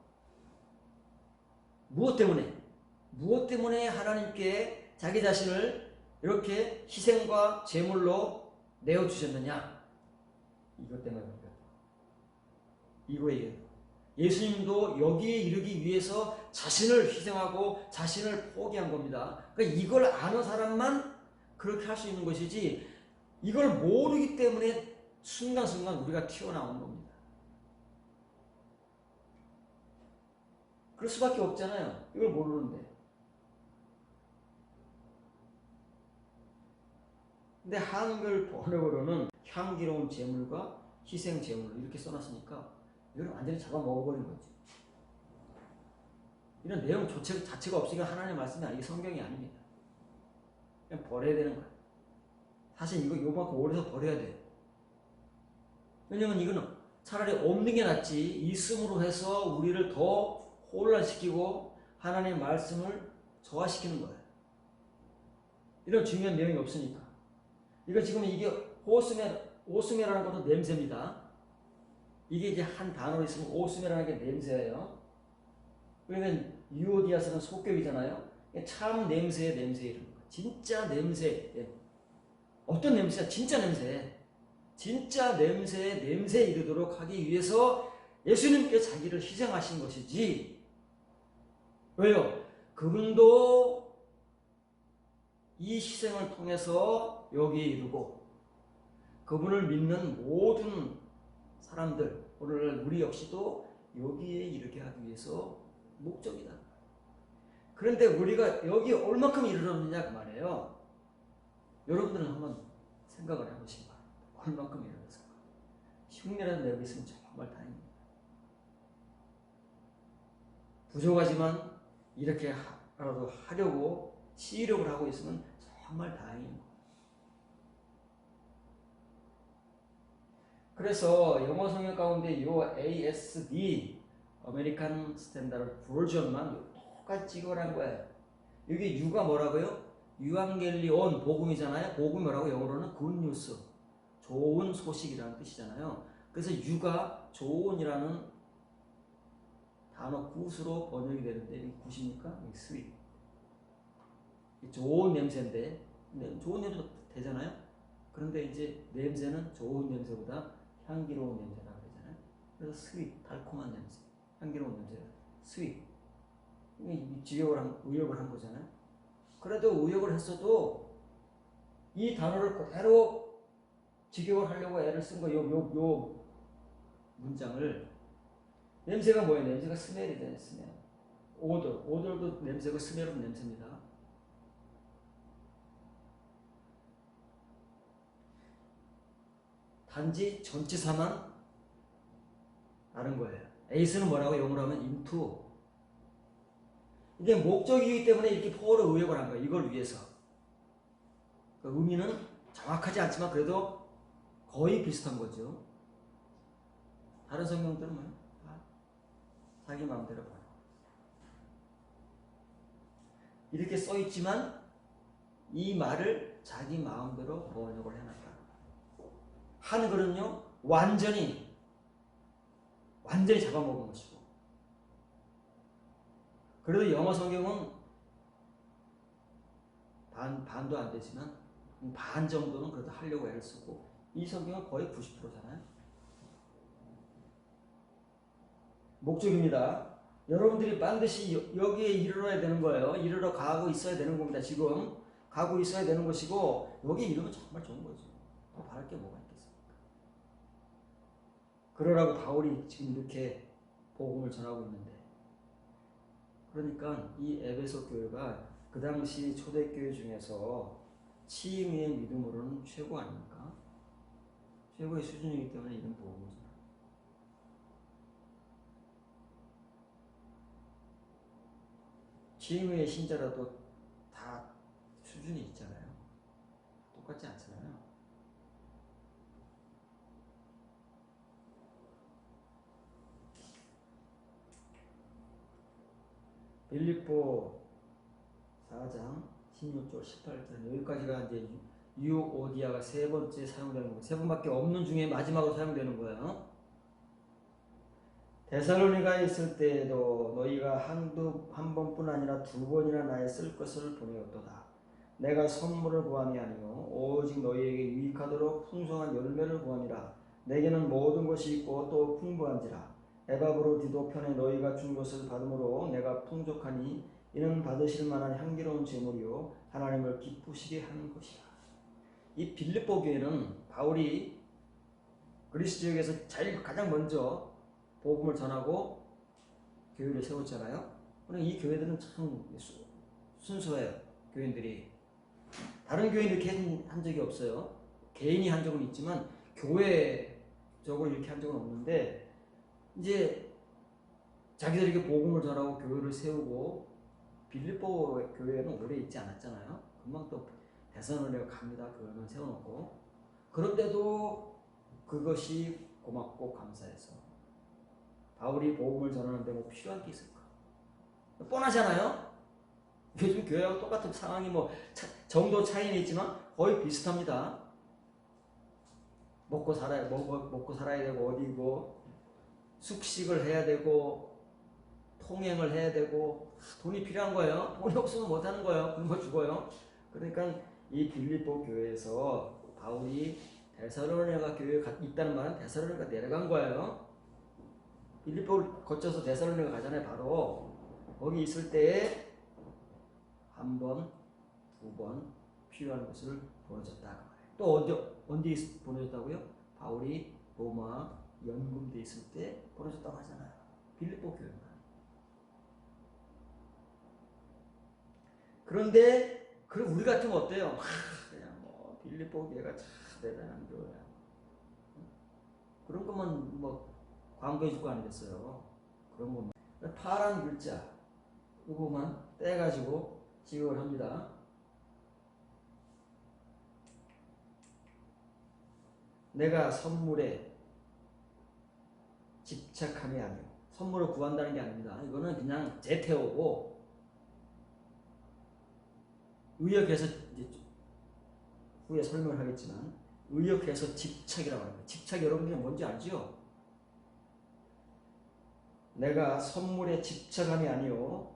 무엇 때문에? 무엇 때문에 하나님께 자기 자신을 이렇게 희생과 제물로 내어주셨느냐? 이것 때문에 그런 거예요. 이거예요. 예수님도 여기에 이르기 위해서 자신을 희생하고 자신을 포기한 겁니다. 그러니까 이걸 아는 사람만 그렇게 할 수 있는 것이지, 이걸 모르기 때문에 순간순간 우리가 튀어나오는 겁니다. 그럴 수밖에 없잖아요. 이걸 모르는데. 근데 한글 번역으로는 향기로운 제물과 희생 제물을 이렇게 써놨으니까 이걸 완전히 잡아먹어버린 거지. 이런 내용 자체가 없으니까 하나님의 말씀이 아니고 성경이 아닙니다. 그냥 버려야 되는 거야. 사실 요만큼 오래서 버려야 돼. 왜냐면 이거는 차라리 없는 게 낫지, 있음으로 해서 우리를 더 혼란시키고 하나님의 말씀을 저하시키는 거예요. 이런 중요한 내용이 없으니까. 이거 지금 이게 오스메라는 것도 냄새입니다. 이게 이제 한 단어로 있으면 오스메라는 게 냄새예요. 그러면 유오디아스는 속겹이잖아요. 참 냄새의 냄새 이런 거. 진짜 냄새. 어떤 냄새야? 진짜 냄새. 진짜 냄새에 냄새에 이르도록 하기 위해서 예수님께 자기를 희생하신 것이지. 왜요? 그분도 이 희생을 통해서 여기에 이르고 그분을 믿는 모든 사람들, 오늘 우리 역시도 여기에 이르게 하기 위해서 목적이다. 그런데 우리가 여기에 얼마큼 이르렀느냐 그 말이에요. 여러분들은 한번 생각을 해보시기 바랍니다. 얼마큼 이르렀을까? 흉내라도 내고 있으면 정말 다행입니다. 부족하지만 이렇게 라도 하려고 시력을 하고 있으면 정말 다행입니다. 그래서 영어 성경 가운데 이 ASD, 아메리칸 스탠다드 버전만 똑같이 찍어란 거예요. 여기 U가 뭐라고요? 유앙겔리온, 복음이잖아요. 복음이 뭐라고? 영어로는 굿뉴스, 좋은 소식이라는 뜻이잖아요. 그래서 U가 좋은이라는 단어 굿으로 번역이 되는데, 이게 굿입니까? 이게 스윗. 좋은 냄새인데, 좋은 냄새도 되잖아요. 그런데 이제 냄새는 좋은 냄새보다 향기로운 냄새라고 그러잖아요. 그래서 스윗, 달콤한 냄새, 향기로운 냄새, 스윗. 의역을 한 거잖아요. 그래도 의역을 했어도 이 단어를 그대로 직역을 하려고 애를 쓴 거, 요 문장을. 냄새가 뭐예요? 냄새가 스멜이잖아요, 스멜. 오돌도 냄새고 스멜은 냄새입니다. 단지 전치사만 다른 거예요. 에이스는 뭐라고 영어로 하면 into. 이게 목적이기 때문에 이렇게 포로 의역을 한 거예요. 이걸 위해서. 그 의미는 정확하지 않지만 그래도 거의 비슷한 거죠. 다른 성경들은 뭐예요? 자기 마음대로 봐요. 이렇게 써 있지만 이 말을 자기 마음대로 번역을 해놨다. 한글은요 완전히 잡아먹은 것이고, 그래도 영어 성경은 반도 안 되지만 반 정도는 그래도 하려고 애를 쓰고, 이 성경은 거의 90%잖아요. 목적입니다. 여러분들이 반드시 여기에 이르러야 되는 거예요. 이르러 가고 있어야 되는 겁니다. 지금 가고 있어야 되는 것이고, 여기 이르면 정말 좋은 거죠. 더 바랄 게 뭐가 있겠습니까? 그러라고 바울이 지금 이렇게 복음을 전하고 있는데, 그러니까 이 에베소 교회가 그 당시 초대교회 중에서 치유의 믿음으로는 최고 아닙니까? 최고의 수준이기 때문에 이런 복음을 전합니다. 지금의 신자라도 다 수준이 있잖아요. 똑같지 않잖아요. 빌립보 4장 16절 18절 여기까지가 이제 유오디아가 세 번째 사용되는 거예요. 세 번밖에 없는 중에 마지막으로 사용되는 거예요. 데살로니가에 있을 때에도 너희가 한 번뿐 아니라 두 번이나 나의 쓸 것을 보내었도다. 내가 선물을 구함이 아니요 오직 너희에게 유익하도록 풍성한 열매를 구함이라. 내게는 모든 것이 있고 또 풍부한지라. 에바브로디도 편에 너희가 준 것을 받음으로 내가 풍족하니 이는 받으실 만한 향기로운 제물이요 하나님을 기쁘시게 하는 것이라. 이 빌립보 교회는 바울이 그리스 지역에서 가장 먼저 복음을 전하고 교회를 세웠잖아요. 그러니까 이 교회들은 참 순수해요. 교인들이 다른 교회는 이렇게 한 적이 없어요. 개인이 한 적은 있지만 교회적으로 이렇게 한 적은 없는데, 이제 자기들에게 복음을 전하고 교회를 세우고 빌립보 교회는 오래 있지 않았잖아요. 금방 또 데살로니가 갑니다. 교회는 세워놓고. 그런데도 그것이 고맙고 감사해서 바울이 복음을 전하는데 뭐 필요한 게 있을까? 뻔하잖아요. 요즘 교회하고 똑같은 상황이 뭐 정도 차이는 있지만 거의 비슷합니다. 먹고 살아야 되고 어디고 숙식을 해야 되고 통행을 해야 되고 돈이 필요한 거예요. 돈이 없으면 못 하는 거예요. 굶어 죽어요. 그러니까 이 빌립보 교회에서 바울이 데살로니가 교회에 있다는 말은 데살로니가 내려간 거예요. 빌립보를 거쳐서 데살로니가 가잖아요. 바로 거기 있을 때에 한 번, 두 번 필요한 것을 보내줬다. 또 언제 보내줬다고요? 바울이 로마 연금돼 있을 때 보내줬다고 하잖아요. 빌립보 교회만. 그런데 그럼 우리 같으면 어때요? 그냥 뭐 빌립보 교회가 참 대단한 교회야. 그런 것만 뭐 광고해줄 거 아니겠어요? 그런 것만. 파란 글자 이거만 떼가지고 지급을 합니다. 내가 선물에 집착함이 아니요. 선물을 구한다는 게 아닙니다. 이거는 그냥 제태오고 의역해서 이제 후에 설명을 하겠지만 의역해서 집착이라고 합니다. 집착 여러분들이 뭔지 알죠? 내가 선물에 집착함이 아니요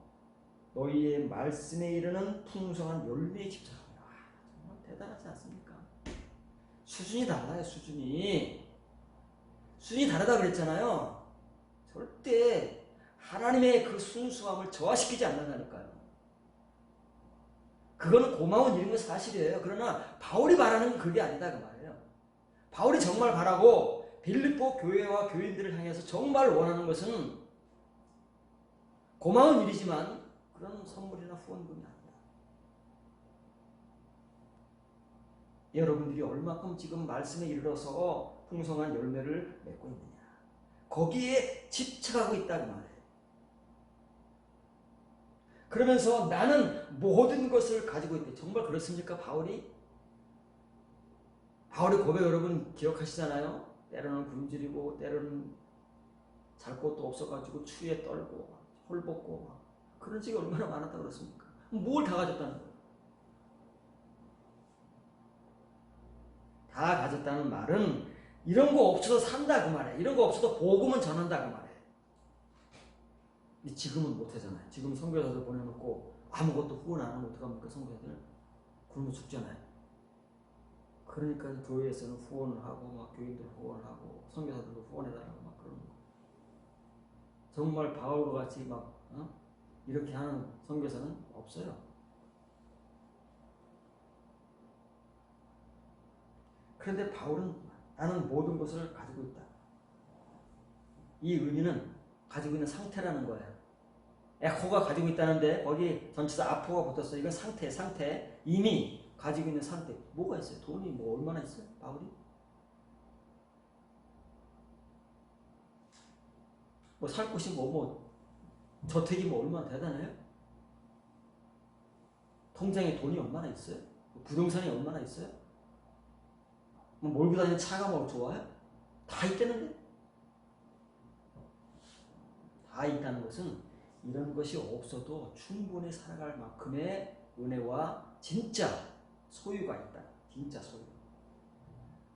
너희의 말씀에 이르는 풍성한 열매에 집착합니다. 정말 대단하지 않습니까? 수준이 달라요. 수준이 다르다 그랬잖아요. 절대 하나님의 그 순수함을 저하시키지 않는다니까요. 그거는 고마운 일인 건 사실이에요. 그러나 바울이 바라는 건 그게 아니다 그 말이에요. 바울이 정말 바라고 빌립보 교회와 교인들을 향해서 정말 원하는 것은 고마운 일이지만 그런 선물이나 후원금이 아니다. 여러분들이 얼마큼 지금 말씀에 이르러서 풍성한 열매를 맺고 있느냐. 거기에 집착하고 있다는 말이에요. 그러면서 나는 모든 것을 가지고 있대. 정말 그렇습니까? 바울이 고백 여러분 기억하시잖아요. 때로는 굶주리고 때로는 잘 곳도 없어가지고 추위에 떨고 홀벗고 그런 적이 얼마나 많았다고 그랬습니까? 뭘 다 가졌다는 거예요? 다 가졌다는 말은 이런 거 없어도 산다 그 말이에요. 이런 거 없어도 복음은 전한다 그 말이에요. 지금은 못하잖아요. 지금 선교사들 보내놓고 아무것도 후원 안 하면 어떡합니까? 선교사들 굶어 죽잖아요. 그러니까 교회에서는 후원을 하고 막 교인들 후원을 하고 선교사들도 후원해달라고 막 그러는 거. 정말 바울과 같이 막 이렇게 하는 선교사는 없어요. 그런데 바울은 나는 모든 것을 가지고 있다. 이 의미는 가지고 있는 상태라는 거예요. 에코가 가지고 있다는데 거기 전치사 아포가 붙었어요. 이건 상태. 이미 가지고 있는 상태. 뭐가 있어요? 돈이 뭐 얼마나 있어요? 바울이? 뭐 살 곳이 뭐 저택이 뭐 얼마나 대단해요? 통장에 돈이 얼마나 있어요? 부동산이 얼마나 있어요? 뭐 몰고 다니는 차가 뭐 좋아요? 다 있다는데? 다 있다는 것은 이런 것이 없어도 충분히 살아갈 만큼의 은혜와 진짜 소유가 있다. 진짜 소유.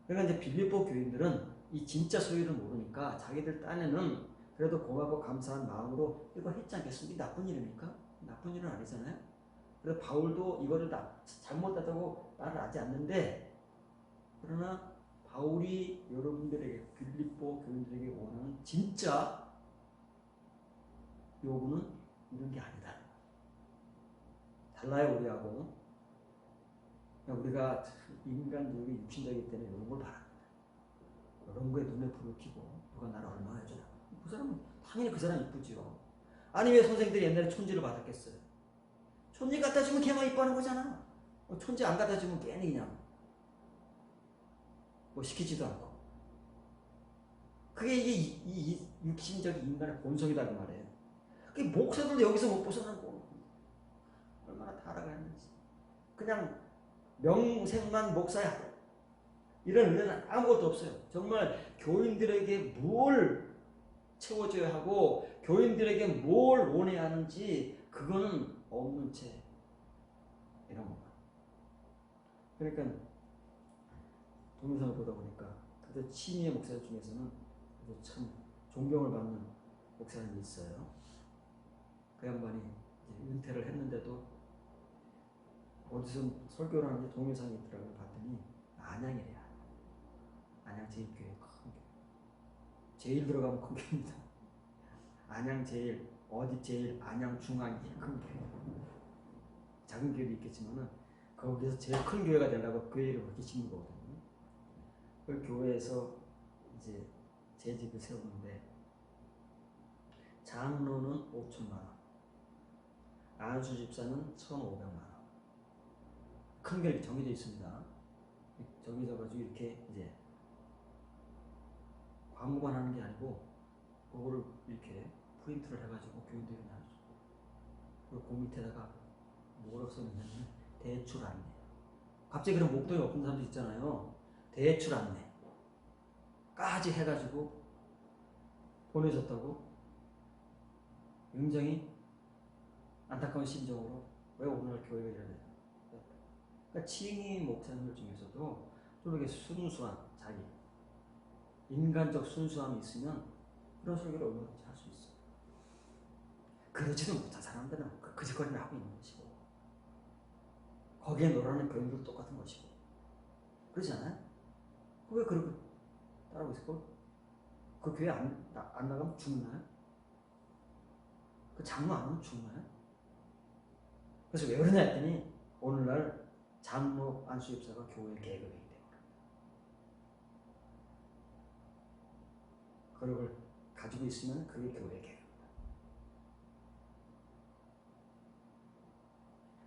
그러니까 이제 빌립보 교인들은 이 진짜 소유를 모르니까 자기들 딴에는 그래도 고맙고 감사한 마음으로 이거 했지 않겠습니까? 나쁜 일입니까? 나쁜 일은 아니잖아요. 그래서 바울도 이거를 잘못하다고 말을 하지 않는데, 그러나 바울이 여러분들에게, 빌립보 교인들에게 원하는 진짜 요구는 이런 게 아니다. 달라요, 우리하고. 우리가 인간적이 육신적이기 때문에 이런 걸 바랍니다. 이런 거에 눈에 불을 켜고 누가 나를 얼마나 해주나. 그 사람은 당연히 그 사람 이쁘죠. 아니 왜 선생님들이 옛날에 촌지를 받았겠어요? 촌지 갖다 주면 걔만 이뻐하는 거잖아. 촌지 안 갖다 주면 괜히 그냥 뭐 시키지도 않고. 그게 이게 이 육신적인 인간의 본성이다 그 말이에요. 그 목사들도 여기서 못 벗어나고 얼마나 타락했는지. 그냥 명색만 목사야. 이런 은혜는 아무것도 없어요. 정말 교인들에게 뭘 채워줘야 하고 교인들에게 뭘 원해야 하는지 그거는 없는 채 이런 거. 그러니까 동영상을 보다 보니까 그래도 친이의 목사 중에서는 그래도 참 존경을 받는 목사님이 있어요. 그 양반이 이제 은퇴를 했는데도 어디서 설교를 하는지 동영상이 있더라고요. 봤더니 안양이래요. 안양 제1교회 큰 교회. 제일 들어가면 큰 교회입니다. 안양 제일, 어디 제일, 안양 중앙이 큰 교회. 작은 교회도 있겠지만은 거기서 제일 큰 교회가 되려고 교회를 그렇게 짓는 거거든요. 그 교회에서 이제 재직을 세우는데 장로는 5천만 원, 안수 집사는 1,500만 원. 큰 교회 정해져 있습니다. 정해져 가지고 이렇게 이제 광고만 하는 게 아니고 그거를 이렇게 프린트를 해가지고 교인들이 나눠주고, 그리고 그 밑에다가 뭐라고 써있냐면 대출 안내. 갑자기 그런 목돈이 없는 사람도 있잖아요. 대출 안내까지 해가지고 보내줬다고. 굉장히 안타까운 심정으로 왜 오늘 교회가 이래야 되냐. 그러니까 칭의 목사님들 중에서도 좀 이렇게 순수한 자기 인간적 순수함이 있으면 그런 설교를 얼마든지 할 수 있어요. 그러지도 못한 사람들은 그 짓거리를 하고 있는 것이고 거기에 놀아나는 교인들도 똑같은 것이고 그러지 않아요? 왜 그렇게 따라오고 있을까? 그 교회 안 나가면 죽나요? 그 장로 안 오면 죽나요? 그래서 왜 그러냐 했더니 오늘날 장로 안수집사가 교회 계급이기 때문에 그걸 가지고 있으면 그게 교회 계급입니다.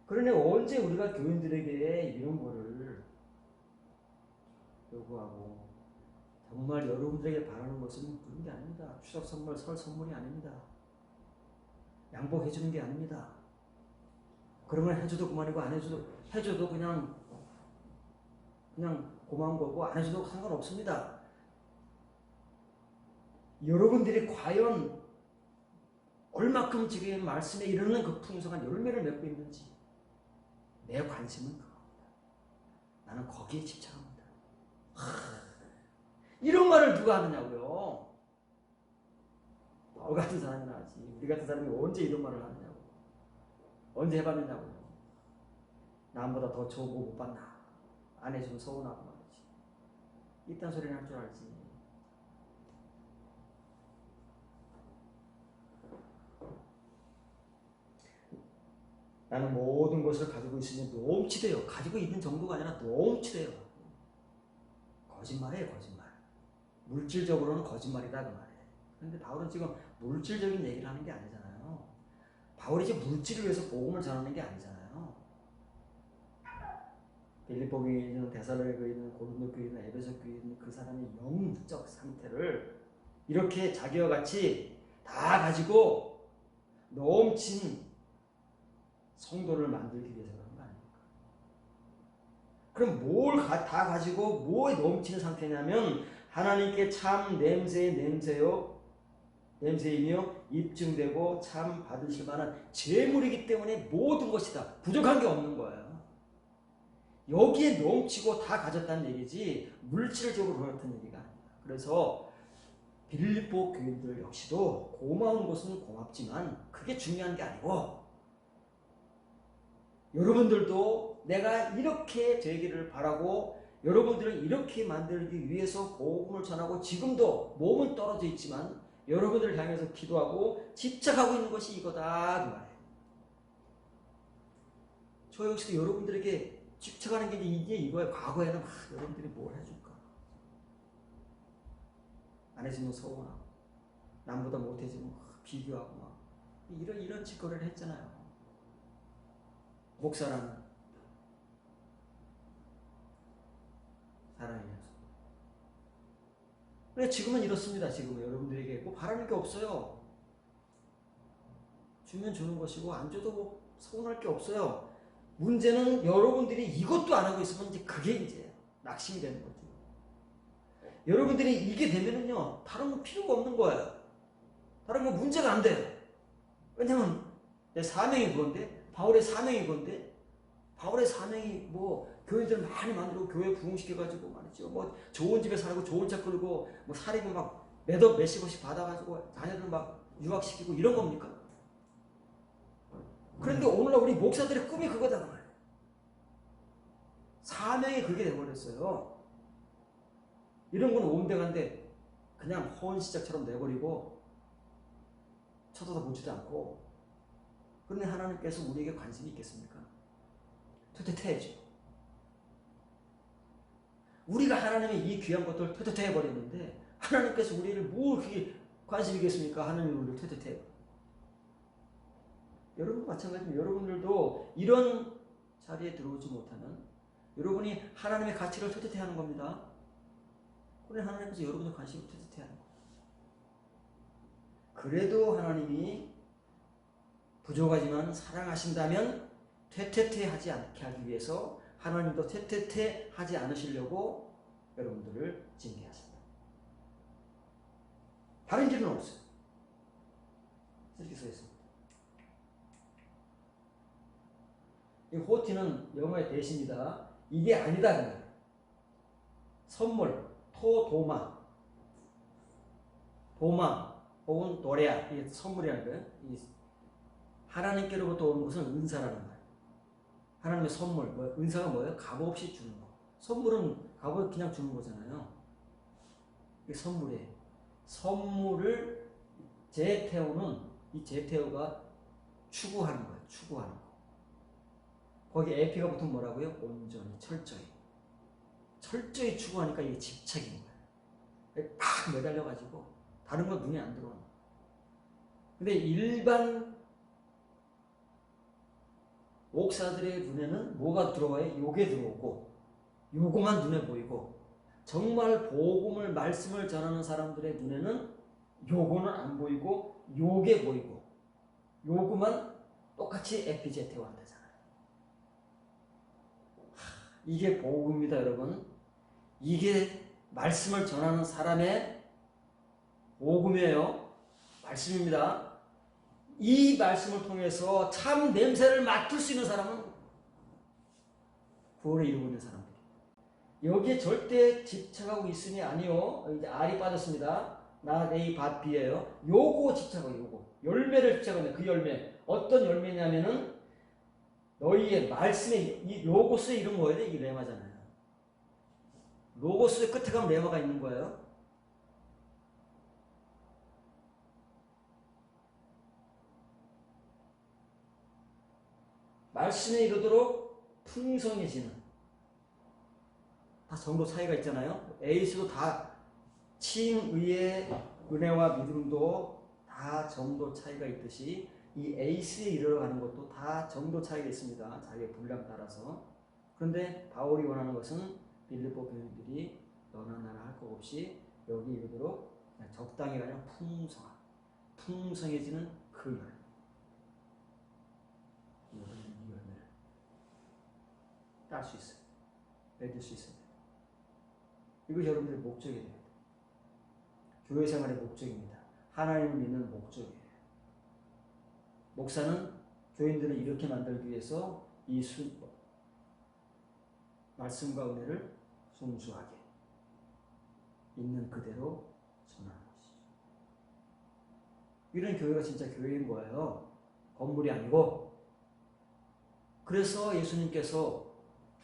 그러니 언제 우리가 교인들에게 이런 거를 요구하고 정말 여러분들에게 바라는 것은 그런 게 아닙니다. 추석 선물, 설 선물이 아닙니다. 양복해 주는 게 아닙니다. 그런 걸 해줘도 그만이고 안 해줘도 그냥 고마운 거고 안 해줘도 상관없습니다. 여러분들이 과연 얼마큼 지금 말씀에 이르는 그 풍성한 열매를 맺고 있는지 내 관심은 그겁니다. 나는 거기에 집착합니다. 이런 말을 누가 하느냐고요. 바울 같은 사람이나 하지. 우리 같은 사람이 언제 이런 말을 하느냐고. 언제 해봤느냐고요. 남보다 더 좋은 거 못 봤나. 안 해주면 서운하고 말이지. 이딴 소리는 할 줄 알지. 나는 모든 것을 가지고 있으면 넘치대요. 가지고 있는 정도가 아니라 넘치대요. 거짓말이에요, 거짓말. 물질적으로는 거짓말이다 그 말이에요. 그런데 바울은 지금 물질적인 얘기를 하는 게 아니잖아요. 바울이 지금 물질을 위해서 복음을 전하는 게 아니잖아요. 빌립보 교회에 있는 데살로니가 교회에 있는 고린도 교회에 있는 에베소 교회에 있는 그 사람의 영적 상태를 이렇게 자기와 같이 다 가지고 넘친 성도를 만들기 위해서 그런 거 아닙니다. 그럼 뭘 다 가지고 뭐에 넘치는 상태냐면 하나님께 참 냄새이며 입증되고 참 받으실 만한 재물이기 때문에 모든 것이 다 부족한 게 없는 거예요. 여기에 넘치고 다 가졌다는 얘기지 물질적으로 그렇다는 얘기가 아닙니다. 그래서 빌립보 교인들 역시도 고마운 것은 고맙지만 그게 중요한 게 아니고 여러분들도 내가 이렇게 되기를 바라고 여러분들은 이렇게 만들기 위해서 복음을 전하고 지금도 몸은 떨어져 있지만 여러분들을 향해서 기도하고 집착하고 있는 것이 이거다 그 말이에요. 저 역시도 여러분들에게 집착하는 게 이게 이거예요. 과거에는 막 여러분들이 뭘 해줄까 안 해주면 서운하고 남보다 못해주면 비교하고 막 이런 짓거리를 했잖아요. 목사라는 사람이면서. 근데 지금은 이렇습니다. 지금은 여러분들에게 뭐 바라는 게 없어요. 주면 주는 것이고 안 줘도 뭐 서운할 게 없어요. 문제는 여러분들이 이것도 안 하고 있으면 이제 그게 이제 낙심이 되는 거죠. 여러분들이 이게 되면은요 다른 거 필요가 없는 거예요. 다른 거 문제가 안 돼요. 왜냐면 내 사명이 그건데 바울의 사명이 그건데 바울의 사명이 뭐 교회들 많이 만들고 교회 부흥시켜가지고 말이죠. 뭐 좋은 집에 살고 좋은 차 끌고 뭐 사립을 막 몇십억씩 받아가지고 자녀들 막 유학시키고 이런 겁니까? 그런데 오늘날 우리 목사들의 꿈이 그거다 그 말이에요. 사명이 그게 돼버렸어요. 이런 건 온데간데 그냥 허운 시작처럼 내버리고 쳐다보지도 않고. 그런데 하나님께서 우리에게 관심이 있겠습니까? 퇴퇴해야죠. 우리가 하나님의 이 귀한 것들을 퇴퇴해버렸는데 하나님께서 우리를 뭘 그렇게 관심이겠습니까? 하나님이 우리를 퇴퇴해요. 여러분도 마찬가지입니다. 여러분들도 이런 자리에 들어오지 못하는 여러분이 하나님의 가치를 퇴퇴해하는 겁니다. 그런데 하나님께서 여러분의 관심을 퇴퇴해하는 거예요. 그래도 하나님이 부족하지만 사랑하신다면 퇴퇴퇴하지 않게 하기 위해서 하나님도 퇴퇴퇴하지 않으시려고 여러분들을 징계하십니다. 다른 길은 없어요. 이렇게 써 있습니다. 이 호티는 영어의 대시입니다. 이게 아니다 그냥. 선물, 도마 혹은 도레아 이게 선물이라는 거예요. 하나님께로부터 오는 것은 은사라는 거예요. 하나님의 선물, 은사가 뭐예요? 값없이 주는 거. 선물은 값을 그냥 주는 거잖아요. 이게 선물이에요. 선물을 제테오는 이 제테오가 추구하는 거예요. 추구하는 거. 거기 에피가 붙으면 뭐라고요? 온전히, 철저히 추구하니까 이게 집착인 거예요. 팍 매달려가지고 다른 건 눈에 안 들어오는 거예요. 근데 일반 목사들의 눈에는 뭐가 들어와요? 요게 들어오고 요거만 눈에 보이고 정말 복음을 말씀을 전하는 사람들의 눈에는 요거는 안 보이고 요게 보이고 요거만 똑같이 에피제테와 한다잖아요. 이게 복음입니다, 여러분. 이게 말씀을 전하는 사람의 복음이에요. 말씀입니다. 이 말씀을 통해서 참 냄새를 맡을 수 있는 사람은 구원을 이루고 있는 사람들이에요. 여기에 절대 집착하고 있으니 아니요. 이제 R이 빠졌습니다. 나, A, 밭비예요. 요거 집착하고 요거. 열매를 집착하는 그 열매. 어떤 열매냐면은 너희의 말씀에 이 로고스의 이름 뭐예요? 이게 레마잖아요. 로고스의 끝에 가면 레마가 있는 거예요. 말씀에 이르도록 풍성해지는 다 정도 차이가 있잖아요. 에이스도 다 칭의의 은혜와 믿음도 다 정도 차이가 있듯이 이 에이스에 이르러가는 것도 다 정도 차이가 있습니다. 자기의 분량 따라서. 그런데 바울이 원하는 것은 빌립보 교인들이 너나 나나 할 것 없이 여기 이르도록 적당히 그냥 풍성해지는 그 열. 이 열매를 딸 수 있어요. 맺을 수 있어야 돼요. 이거 여러분들의 목적이 돼야 돼요. 교회 생활의 목적입니다. 하나님을 믿는 목적이에요. 목사는 교인들을 이렇게 만들기 위해서 이 말씀과 은혜를 순수하게 있는 그대로 전하는 것이죠. 이런 교회가 진짜 교회인 거예요. 건물이 아니고. 그래서 예수님께서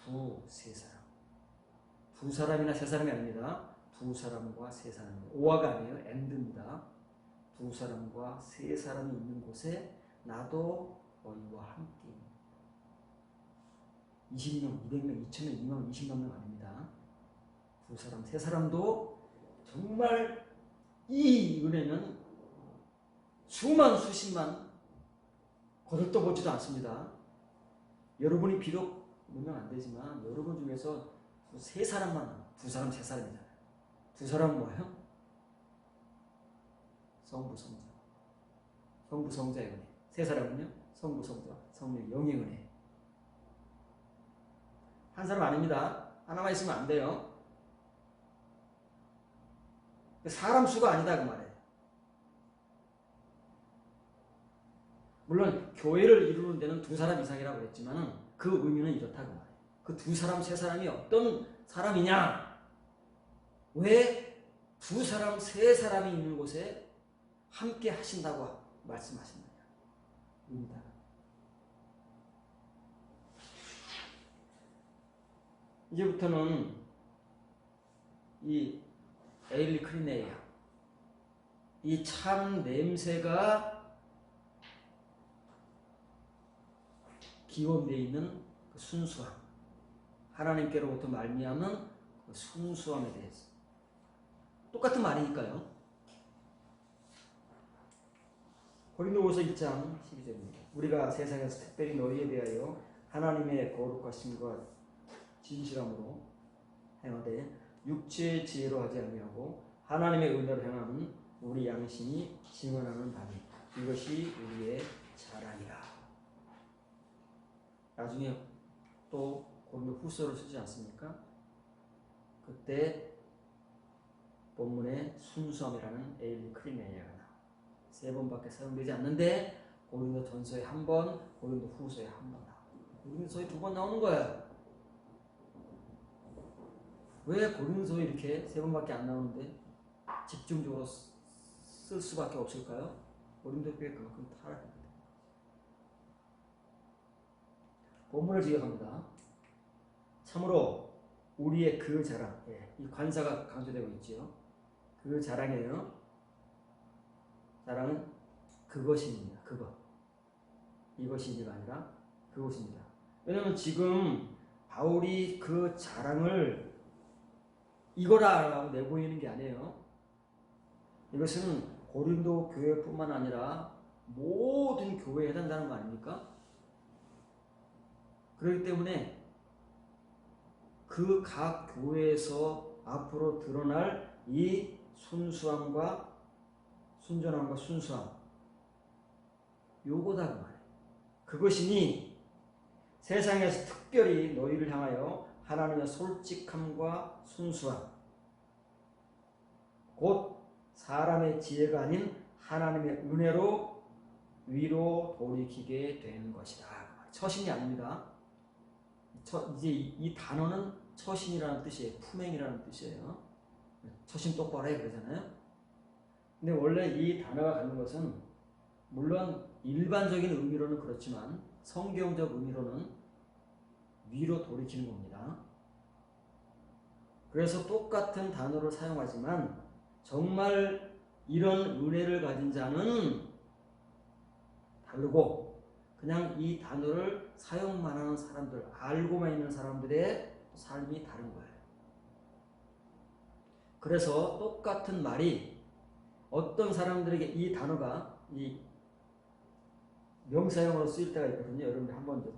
두세 사람, 두 사람이나 세 사람이 아닙니다. 두 사람과 세 사람입니다. 오화가 아니에요. 엔드입니다. 두 사람과 세 사람이 있는 곳에 나도 너희와 함께 20명, 200명, 2000명, 2만, 20만 명 아닙니다. 두 사람, 세 사람도 정말 이 은혜는 수만 수십만 거들떠보지도 않습니다. 여러분이 비록 몇명 안 되지만 여러분 중에서 세 사람만, 두 사람, 세 사람이잖아요. 두 사람은 뭐예요? 성부, 성자. 성부, 성자의 은혜. 세 사람은요? 성부, 성자, 성령, 영의 은혜. 한 사람 아닙니다. 하나만 있으면 안 돼요. 사람 수가 아니다 그 말이에요. 물론 교회를 이루는 데는 두 사람 이상이라고 그랬지만 그 의미는 이렇다 그 말이에요. 그 두 사람, 세 사람이 어떤 사람이냐? 왜 두 사람, 세 사람이 있는 곳에 함께 하신다고 말씀하셨느냐? 의미다. 이제부터는 이 에일리 크리네이아, 이 참 냄새가 기원되어 있는 그 순수함, 하나님께로부터 말미암은 그 순수함에 대해서 똑같은 말이니까요. 고린도후서 1장 12절입니다. 우리가 세상에서 특별히 너희에 대하여 하나님의 거룩하심과 진실함으로 행하되 육체의 지혜로 하지 아니하고 하나님의 은혜로 행하는 우리 양심이 증언하는 바니 이것이 우리의 자랑이라. 나중에 또 고린도 후서를 쓰지 않습니까? 그때 본문에 순수함이라는 에일리 크리네이아가 나와요. 세 번밖에 사용되지 않는데 고린도 전서에 한 번, 고린도 후서에 한 번 나와요. 고린도서에 두 번 나오는 거예요. 왜 고린도서에 이렇게 세 번밖에 안 나오는데 집중적으로 쓸 수밖에 없을까요? 고린도 교회 그만큼 타락합니다. 본문을 기억합니다. 참으로 우리의 그 자랑, 이 관사가 강조되고 있죠. 그 자랑이에요. 자랑은 그것입니다. 그것. 이것이니가 아니라 그것입니다. 왜냐하면 지금 바울이 그 자랑을 이거라고 내보이는 게 아니에요. 이것은 고린도 교회뿐만 아니라 모든 교회에 해당되는 거 아닙니까? 그렇기 때문에 그 각 교회에서 앞으로 드러날 이 순수함과 순전함과 순수함, 요거다 그 말이에요. 그것이니 세상에서 특별히 너희를 향하여 하나님의 솔직함과 순수함, 곧 사람의 지혜가 아닌 하나님의 은혜로 위로 돌이키게 되는 것이다. 처신이 아닙니다. 이제 이 단어는 처신이라는 뜻이에요. 품행이라는 뜻이에요. 처신 똑바로 해 그러잖아요. 근데 원래 이 단어가 갖는 것은 물론 일반적인 의미로는 그렇지만 성경적 의미로는 위로 돌이키는 겁니다. 그래서 똑같은 단어를 사용하지만 정말 이런 은혜를 가진 자는 다르고 그냥 이 단어를 사용만 하는 사람들, 알고만 있는 사람들의 삶이 다른 거예요. 그래서 똑같은 말이 어떤 사람들에게 이 단어가 이 명사형으로 쓰일 때가 있거든요. 여러분들 한 번 더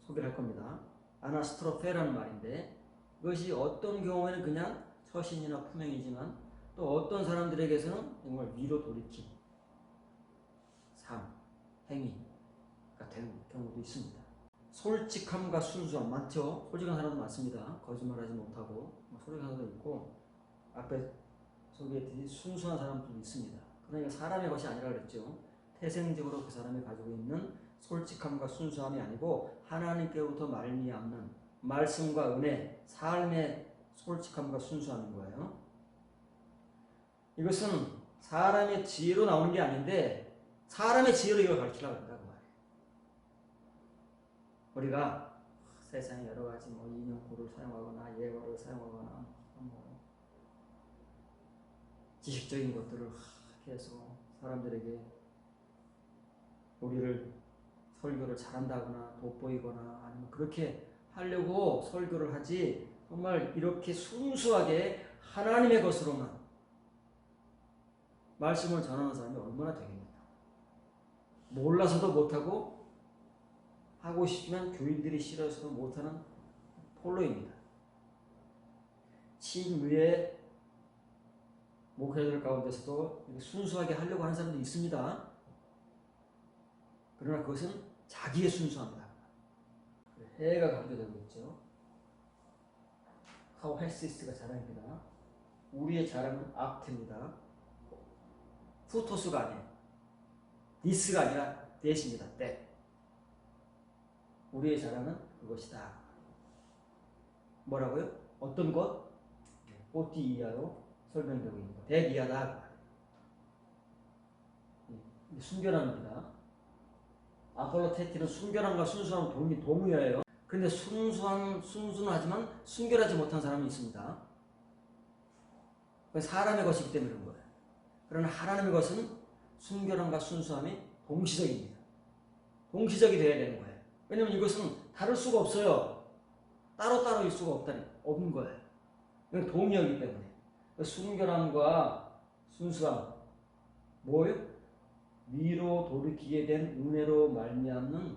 소개를 할 겁니다. 아나스트로페라는 말인데 이것이 어떤 경우에는 그냥 처신이나 품행이지만 또 어떤 사람들에게서는 정말 위로 돌이킴, 삶, 행위가 되는 경우도 있습니다. 솔직함과 순수함 많죠? 솔직한 사람도 많습니다. 거짓말하지 못하고 솔직한 사람도 있고 앞에 소개했듯이 순수한 사람들도 있습니다. 그러니까 사람의 것이 아니라 그랬죠. 태생적으로 그 사람이 가지고 있는 솔직함과 순수함이 아니고 하나님께로부터 말미암는 말씀과 은혜, 삶의 솔직함과 순수함인 거예요. 이것은 사람의 지혜로 나오는 게 아닌데 사람의 지혜로 이걸 가르치려고 한다고 말이에요. 우리가 세상에 여러 가지 인용구를 사용하거나 예어를 사용하거나 지식적인 것들을 이렇게 해서 사람들에게 우리를 설교를 잘한다거나 돋보이거나 아니면 그렇게 하려고 설교를 하지 정말 이렇게 순수하게 하나님의 것으로만 말씀을 전하는 사람이 얼마나 되겠느냐. 몰라서도 못하고 하고 싶지만 교인들이 싫어서도 못하는 폴로입니다. 친위의 목회자들 가운데서도 순수하게 하려고 하는 사람도 있습니다. 그러나 그것은 자기의 순수함이다. 해가 강조되고 있죠. 카오헬시스가 자랑입니다. 우리의 자랑은 악태입니다. 후토스가 아니에요. 디스가 아니라 대십니다. 때. 우리의 자랑은 그것이다. 뭐라고요? 어떤 것? 오티 이하로 설명되고 있는 것. 100 이하다. 순결함입니다. 아폴로 테티는 순결함과 순수함은 동의어예요. 그런데 순수하지만 순결하지 못한 사람이 있습니다. 사람의 것이기 때문에 그런 거예요. 그러나 하나님의 것은 순결함과 순수함이 동시적입니다. 동시적이 되어야 되는 거예요. 왜냐하면 이것은 다를 수가 없어요. 따로따로일 수가 없는 거예요. 이건 동의어이기 때문에. 순결함과 순수함 뭐예요? 위로 돌이키게 된 은혜로 말미암는,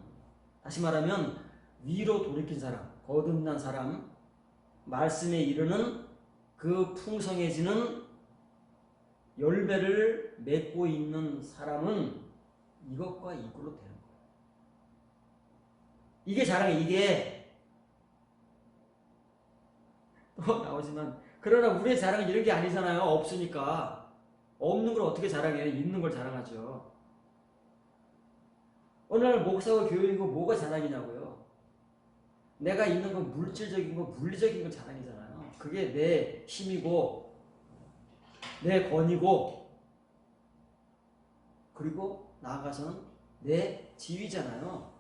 다시 말하면 위로 돌이킨 사람, 거듭난 사람, 말씀에 이르는 그 풍성해지는 열매를 맺고 있는 사람은 이것과 이걸로 되는 거예요. 이게 자랑이에요. 이게 또 나오지만 그러나 우리의 자랑은 이런 게 아니잖아요. 없으니까. 없는 걸 어떻게 자랑해요? 있는 걸 자랑하죠. 어느 날 목사고 교육이고 뭐가 자랑이냐고요. 내가 있는 건 물질적인 거, 물리적인 거 자랑이잖아요. 그게 내 힘이고 내 권위고 그리고 나아가서는 내 지위잖아요.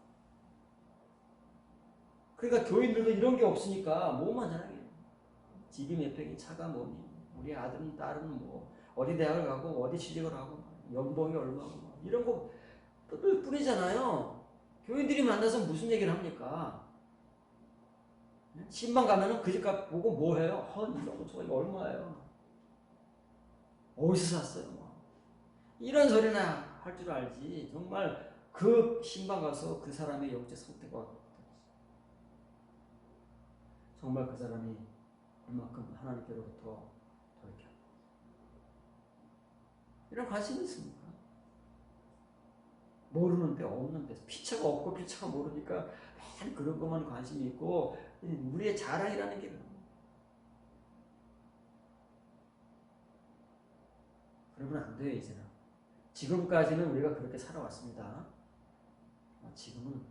그러니까 교인들도 이런 게 없으니까 뭐만 자랑해요. 집이 몇 평이, 차가 뭐니, 우리 아들은 딸은 뭐 어디 대학을 가고 어디 취직을 하고 연봉이 얼마고 이런 거 뿐이잖아요. 교인들이 만나서 무슨 얘기를 합니까? 신방 가면은 그 집값 보고 뭐 해요? 이런 거 이거 얼마예요? 어디서 샀어요? 뭐. 이런 소리나 할 줄 알지. 정말 그 신방 가서 그 사람의 영적 상태가 정말 그 사람이 얼마큼 하나님께로부터 돌이켜 이런 관심이 있습니까? 모르는데 없는데 피차가 없고 피차가 모르니까 맨 그런 것만 관심이 있고 우리의 자랑이라는 게 그런 거예요. 그러면 안 돼요. 이제는 지금까지는 우리가 그렇게 살아왔습니다. 지금은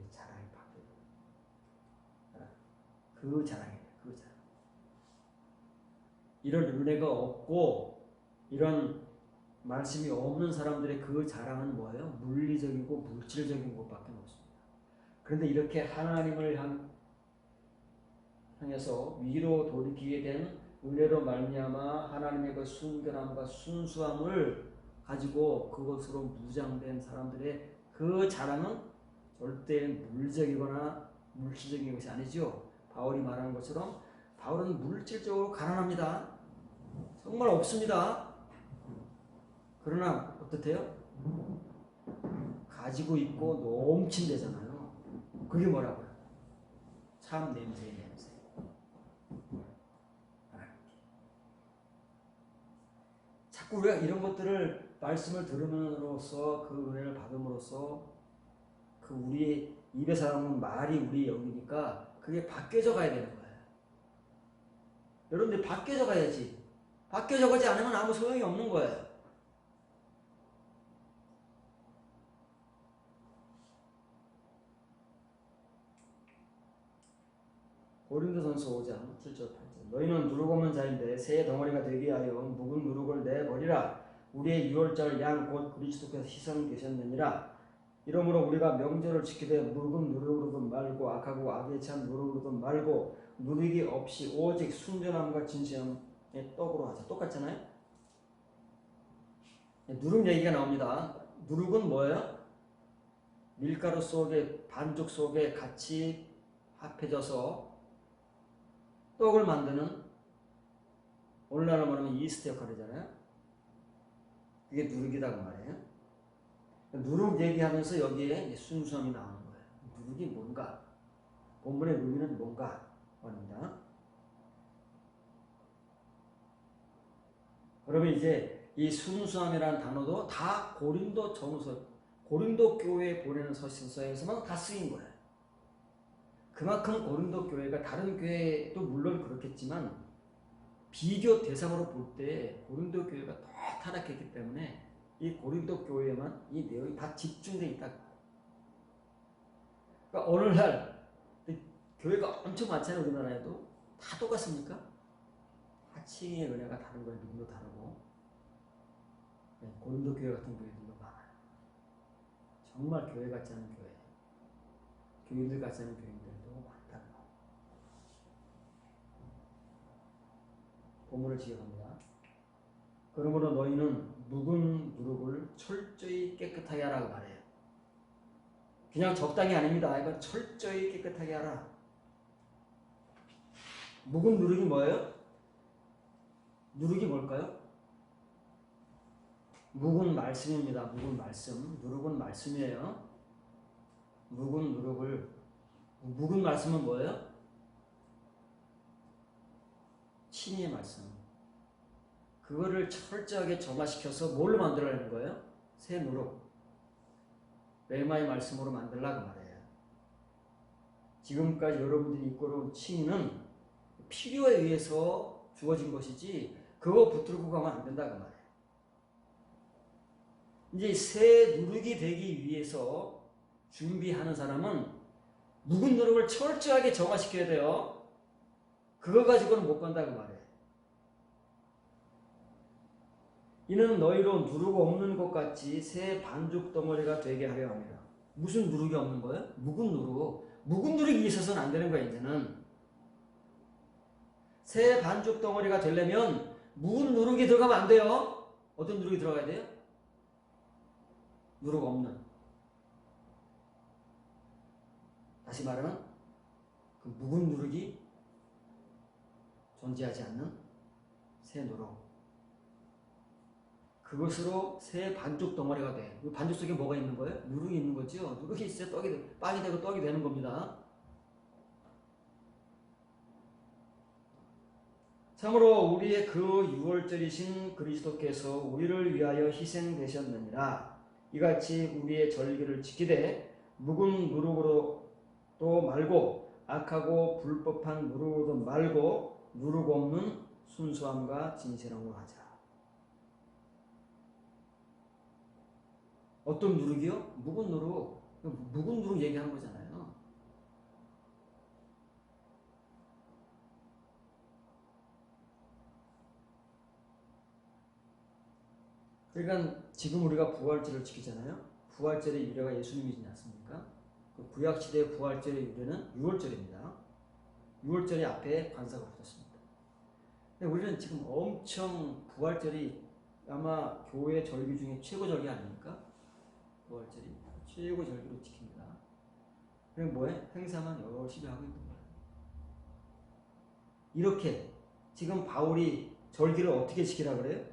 자랑이 바뀌어요. 그 자랑이에요. 그 자랑. 이런 은혜가 없고 이런 말씀이 없는 사람들의 그 자랑은 뭐예요? 물리적이고 물질적인 것밖에 없습니다. 그런데 이렇게 하나님을 향해서 위로 돌이키게 된 은혜로 말미암아 하나님의 그 순결함과 순수함을 가지고 그것으로 무장된 사람들의 그 자랑은 절대 물적이거나 물질적인 것이 아니죠. 바울이 말하는 것처럼 바울은 물질적으로 가난합니다. 정말 없습니다. 그러나 어떻대요? 가지고 있고 넘친대잖아요. 그게 뭐라고요? 참 냄새의 냄새. 자꾸 우리가 이런 것들을 말씀을 들음으로써 그 은혜를 받음으로써 그 우리 입에서 나오는 말이 우리 영이니까 그게 바뀌어져 가야 되는 거예요. 여러분들 바뀌어져 가야지. 바뀌어져 가지 않으면 아무 소용이 없는 거예요. 고린도전서 5장 7절 8절 너희는 누룩 없는 자인데 새 덩어리가 되게 하여 묵은 누룩을 내버리라. 우리의 유월절 양 곧 그리스도께서 희생되셨느니라. 이러므로 우리가 명절을 지키되 묵은 누룩으로도 말고 악하고 악에 찬 누룩으로도 말고 누룩이 없이 오직 순전함과 진실함의 떡으로 하자. 똑같잖아요. 누룩 얘기가 나옵니다. 누룩은 뭐예요? 밀가루 속에 반죽 속에 같이 합해져서 떡을 만드는, 오늘날로 말하면 이스트 역할이잖아요. 그게 누룩이라고 말해요. 누룩 얘기하면서 여기에 순수함이 나오는 거예요. 누룩이 뭔가, 본문의 의미는 뭔가 합니다. 그러면 이제 이 순수함이라는 단어도 다 고린도 전서, 고린도 교회에 보내는 서신서에서만 다 쓰인 거예요. 그만큼 고린도 교회가 다른 교회도 물론 그렇겠지만 비교 대상으로 볼 때 고린도 교회가 더 타락했기 때문에 이 고린도 교회에만 이 내용이 다 집중되어 있다. 그러니까 오늘날 교회가 엄청 많잖아요. 우리나라에도 다 똑같습니까? 하층의 은혜가 다른 거예요. 누구도 다르고. 고린도 교회 같은 교회들도 많아요. 정말 교회 같지 않은 교회, 교인들 같지 않은 교인들도 많다는 거. 본문을 지어갑니다. 그러므로 너희는 묵은 누룩을 철저히 깨끗하게 하라고 말해요. 그냥 적당히 아닙니다. 이건 철저히 깨끗하게 하라. 묵은 누룩이 뭐예요? 누룩이 뭘까요? 묵은 말씀입니다. 묵은 말씀. 누룩은 말씀이에요. 묵은 말씀은 뭐예요? 친히의 말씀. 그거를 철저하게 점화시켜서 뭘로 만들어내는 거예요? 새 누룩. 레마의 말씀으로 만들라고 말해요. 지금까지 여러분들이 입고온 칭의는 필요에 의해서 주어진 것이지 그거 붙들고 가면 안 된다고 말해요. 이제 새 누룩이 되기 위해서 준비하는 사람은 묵은 누룩을 철저하게 정화시켜야 돼요. 그거 가지고는 못 간다고 말해요. 이는 너희로 누룩 없는 것 같이 새 반죽 덩어리가 되게 하려 합니다. 무슨 누룩이 없는 거예요? 묵은 누룩. 묵은 누룩이 있어서는 안 되는 거예요. 이제는 새 반죽 덩어리가 되려면 묵은 누룩이 들어가면 안 돼요. 어떤 누룩이 들어가야 돼요? 누룩 없는. 다시 말하면 그 묵은 누룩이 존재하지 않는 새 누룩. 그것으로 새 반죽 덩어리가 돼. 그 반죽 속에 뭐가 있는 거예요? 누룩이 있는 거죠. 누룩이 있어야 빵이 되고 떡이 되는 겁니다. 참으로 우리의 그 유월절이신 그리스도께서 우리를 위하여 희생되셨느니라. 이같이 우리의 절기를 지키되 묵은 누룩으로 또 말고 악하고 불법한 누룩으로도 말고 누룩 없는 순수함과 진실함으로 하자. 어떤 누룩이요? 묵은 누룩. 묵은 누룩 얘기하는 거잖아요. 그러니까 지금 우리가 부활절을 지키잖아요. 부활절의 유래가 예수님이지 않습니까? 그 구약시대의 부활절의 유래는 유월절입니다. 유월절이 앞에 관사가 붙었습니다. 근데 우리는 지금 엄청 부활절이 아마 교회 절기 중에 최고 절기 아닙니까? 부활절이 최고 절기로 지킵니다. 그럼 뭐해? 행사만 열심히 하고 있는 거예요. 이렇게 지금 바울이 절기를 어떻게 지키라 그래요?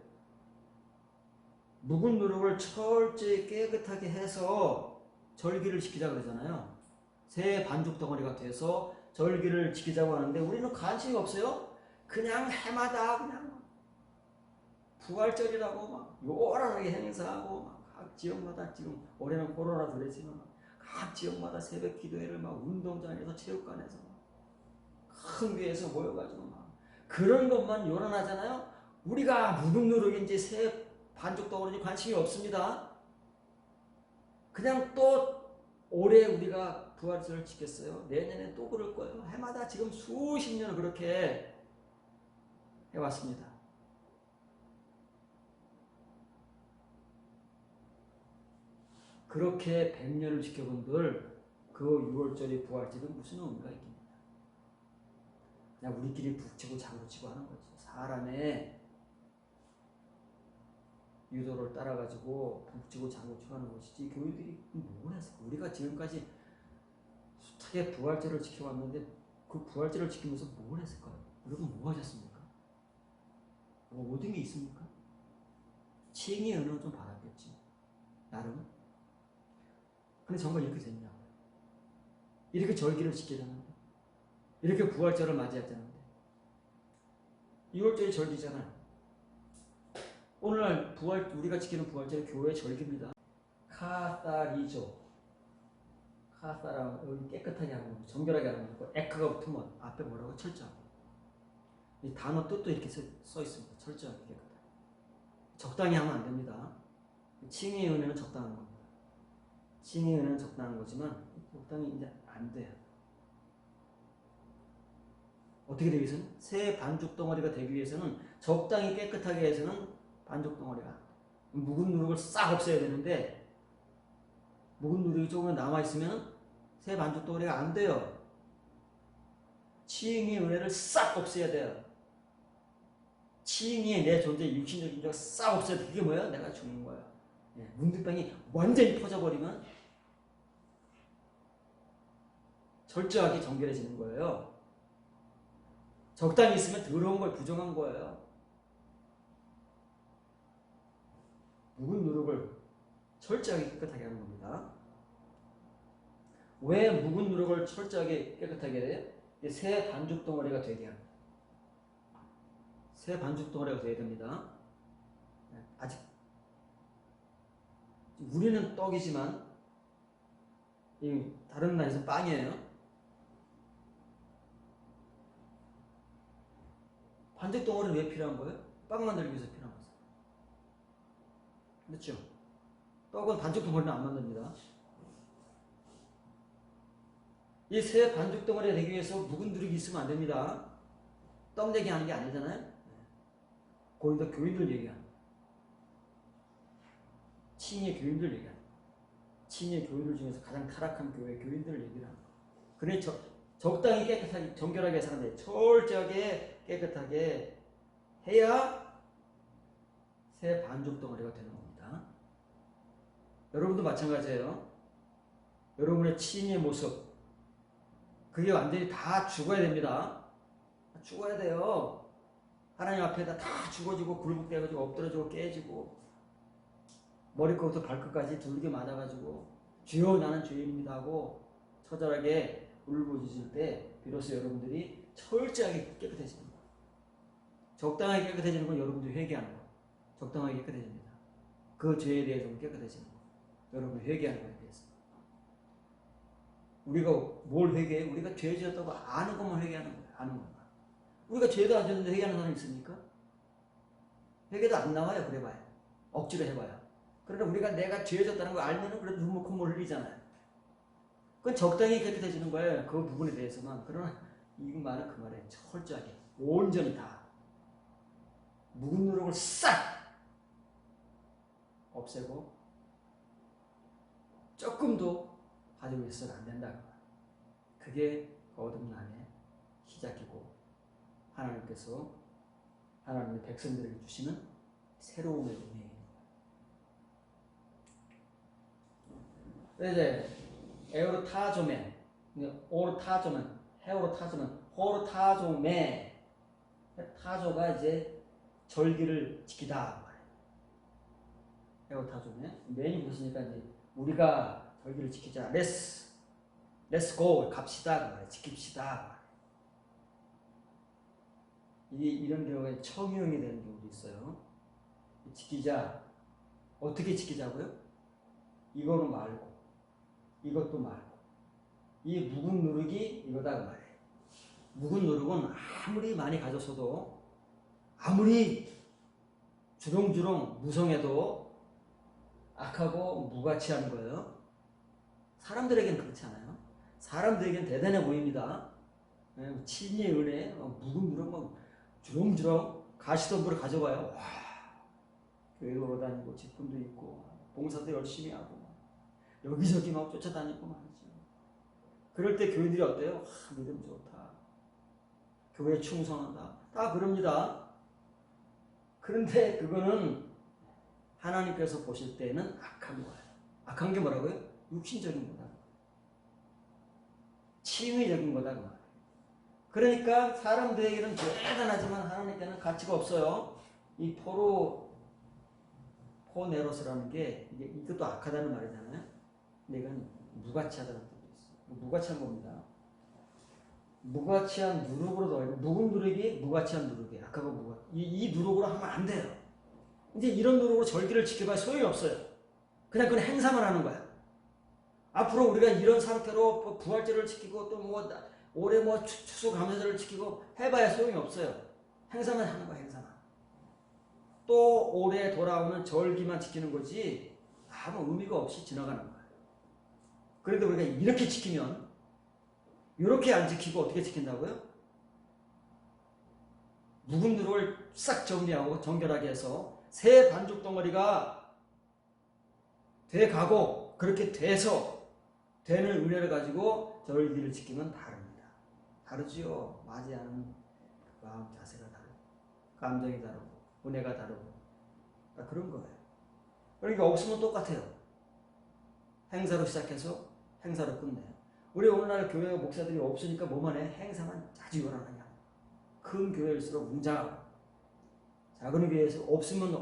묵은 누룩을 철저히 깨끗하게 해서 절기를 지키자 그러잖아요. 새 반죽 덩어리가 돼서 절기를 지키자고 하는데 우리는 관심이 없어요. 그냥 해마다 그냥 부활절이라고 막 요란하게 행사하고 막 각 지역마다 지금 올해는 코로나 그랬지만 각 지역마다 새벽 기도회를 막 운동장에서 체육관에서 큰 교회에서 모여가지고 막 그런 것만 요란하잖아요. 우리가 무등누룩인지 새 반죽 덩어리인지 관심이 없습니다. 그냥 또 올해 우리가 부활절을 지켰어요. 내년에 또 그럴 거예요. 해마다 지금 수십 년을 그렇게 해왔습니다. 그렇게 100년을 지켜본들 그 6월절이 부활절은 무슨 의미가 있겠냐. 그냥 우리끼리 북치고 장구치고 하는 거지. 사람의 유도를 따라가지고 북치고 장구치고 하는 것이지 교회들이 뭘 했을까. 우리가 지금까지 숱하게 부활절을 지켜왔는데 그 부활절을 지키면서 뭘 했을까요? 여러분 뭐 하셨습니까? 뭐 모든 게 있습니까? 칭의 은혜는 좀 받았겠지. 나름. 근데 정말 이렇게 됐냐? 이렇게 절기를 지키자는데, 이렇게 부활절을 맞이하자는데, 6월절이 절기잖아요. 오늘날 우리가 지키는 부활절은 교회 절기입니다. 카타리조. 카타라, 여기 깨끗하게 하는 거, 정결하게 하는 거. 에크가 붙으면 앞에 뭐라고? 철저하게. 이 단어 뜻도 이렇게 써 있습니다. 철저하게 깨끗하게. 적당히 하면 안 됩니다. 칭의의 은혜는 적당한 겁니다. 칭의의 은혜는 적당한 거지만 적당히 이제 안 돼요. 어떻게 되기 위해서는? 새 반죽 덩어리가 되기 위해서는 적당히 깨끗하게 해서는 반죽 덩어리가 안 돼. 묵은 누룩을 싹 없애야 되는데 묵은 누룩이 조금 남아있으면 새 반죽 덩어리가 안 돼요. 칭의의 은혜를 싹 없애야 돼요. 칭의의 내 존재, 육신적인 존재가 싹 없애야 돼. 그게 뭐야? 내가 죽는 거야. 문득병이 완전히 퍼져버리면 철저하게 정결해지는 거예요. 적당히 있으면 더러운 걸 부정한 거예요. 묵은 누룩을 철저하게 깨끗하게 하는 겁니다. 왜 묵은 누룩을 철저하게 깨끗하게 해요? 새 반죽 덩어리가 되게 합니다. 새 반죽 덩어리가 되어야 됩니다. 아직 우리는 떡이지만 다른 나라에서 빵이에요. 반죽 덩어리는 왜 필요한 거예요? 빵 만들기 위해서 필요한 거죠. 그렇죠? 떡은 반죽 덩어리는 안 만듭니다. 이 새 반죽 덩어리가 되기 위해서 묵은 누룩이 있으면 안 됩니다. 떡 얘기하는 게 아니잖아요. 거기다 교인들 얘기하는 거예요. 칭의 교인들 얘기하는 거예요. 칭의 교인들 중에서 가장 타락한 교회 교인들을 얘기를 하는 거예요. 그래 적당히 깨끗하게 정결하게 사는데 철저하게 깨끗하게 해야 새 반죽 덩어리가 되는 겁니다. 여러분도 마찬가지예요. 여러분의 칭의 모습 그게 완전히 다 죽어야 됩니다. 죽어야 돼요. 하나님 앞에다 다 죽어지고 굴복돼가지고 엎드려지고 깨지고 머리끝부터 발끝까지 두들겨 맞아가지고 주여 나는 죄인입니다 하고 처절하게 울부짖을 때 비로소 여러분들이 철저하게 깨끗해지는 거예요. 적당하게 깨끗해지는 건 여러분들이 회개하는 거예요. 적당하게 깨끗해집니다. 그 죄에 대해서는 깨끗해지는 거예요. 여러분이 회개하는 거에 대해서. 우리가 뭘 회개해? 우리가 죄 지었다고 아는 것만 회개하는 거예요. 아는 것만. 우리가 죄도 안 지었는데 회개하는 사람이 있습니까? 회개도 안 나와요. 그래봐요. 억지로 해봐요. 그러나 우리가 내가 죄 졌다는 걸 알면은 그래도 눈물 콧물 흘리잖아요. 그건 적당히 깨끗해지는 거예요. 그 부분에 대해서만. 그러나 이 말은 그 말에 철저하게 온전히 다 묵은 누룩을 싹 없애고 조금도 가지고 있어서는 안 된다. 그게 거듭남의 시작이고 하나님께서 하나님의 백성들에게 주시는 새로움의 은혜예요. 이제 에오르타조멘, 오르타조멘, 헤오르타조멘, 호르타조메, 타조가 이제 절기를 지키다 말이에요. 에오르타조멘, 맨이 보시니까 이제 우리가 절기를 지키자, let's go, 갑시다 말이에요. 지킵시다. 이런 경우에 청유형이 되는 경우도 있어요. 지키자. 어떻게 지키자고요? 이거는 말고 이것도 말고 이 묵은 누룩이 이거다 그 말이에요. 묵은 누룩은 아무리 많이 가졌어도 아무리 주렁주렁 무성해도 악하고 무가치한 거예요. 사람들에겐 그렇지 않아요. 사람들에겐 대단해 보입니다. 친의 은혜, 묵은 누룩 막 주렁주렁 가시덤불을 가져가요. 와, 교회도 오러 다니고 직분도 있고 봉사도 열심히 하고 여기저기 막 쫓아다니고 말이죠. 그럴 때 교인들이 어때요? 믿음 좋다. 교회에 충성한다. 다 그럽니다. 그런데 그거는 하나님께서 보실 때는 악한 거예요. 악한 게 뭐라고요? 육신적인 거다. 치유적인 거다. 그 말이에요. 그러니까 사람들에게는 대단하지만 하나님께는 가치가 없어요. 이 포네로스라는 게 이것도 악하다는 말이잖아요. 근데 이건 무가치하다는 뜻도 있어요. 무가치한 겁니다. 무가치한 누룩으로 더해요. 묵은 누룩이 무가치한 누룩이에요. 악하고 무가. 이 누룩으로 하면 안 돼요. 이제 이런 누룩으로 절기를 지켜봐야 소용이 없어요. 그냥 행사만 하는 거야. 앞으로 우리가 이런 상태로 부활절을 지키고 또 올해 추수감사절을 지키고 해봐야 소용이 없어요. 행사만 하는 거야, 행사만. 또 올해 돌아오는 절기만 지키는 거지 아무 의미가 없이 지나가는 거야. 그런데 우리가 이렇게 지키면 이렇게 안 지키고 어떻게 지킨다고요? 묵은 누룩을 싹 정리하고 정결하게 해서 새 반죽 덩어리가 돼가고 그렇게 돼서 되는 은혜를 가지고 절기를 지키면 다릅니다. 다르지요. 맞이하는 마음 자세가 다르고 감정이 다르고 은혜가 다르고 그런 거예요. 그러니까 없으면 똑같아요. 행사로 시작해서 행사로 끝내요. 우리 오늘날 교회 목사들이 없으니까 뭐만 해? 행사만 자주 일어나냐. 큰 교회일수록 웅장하고 작은 교회에서 없으면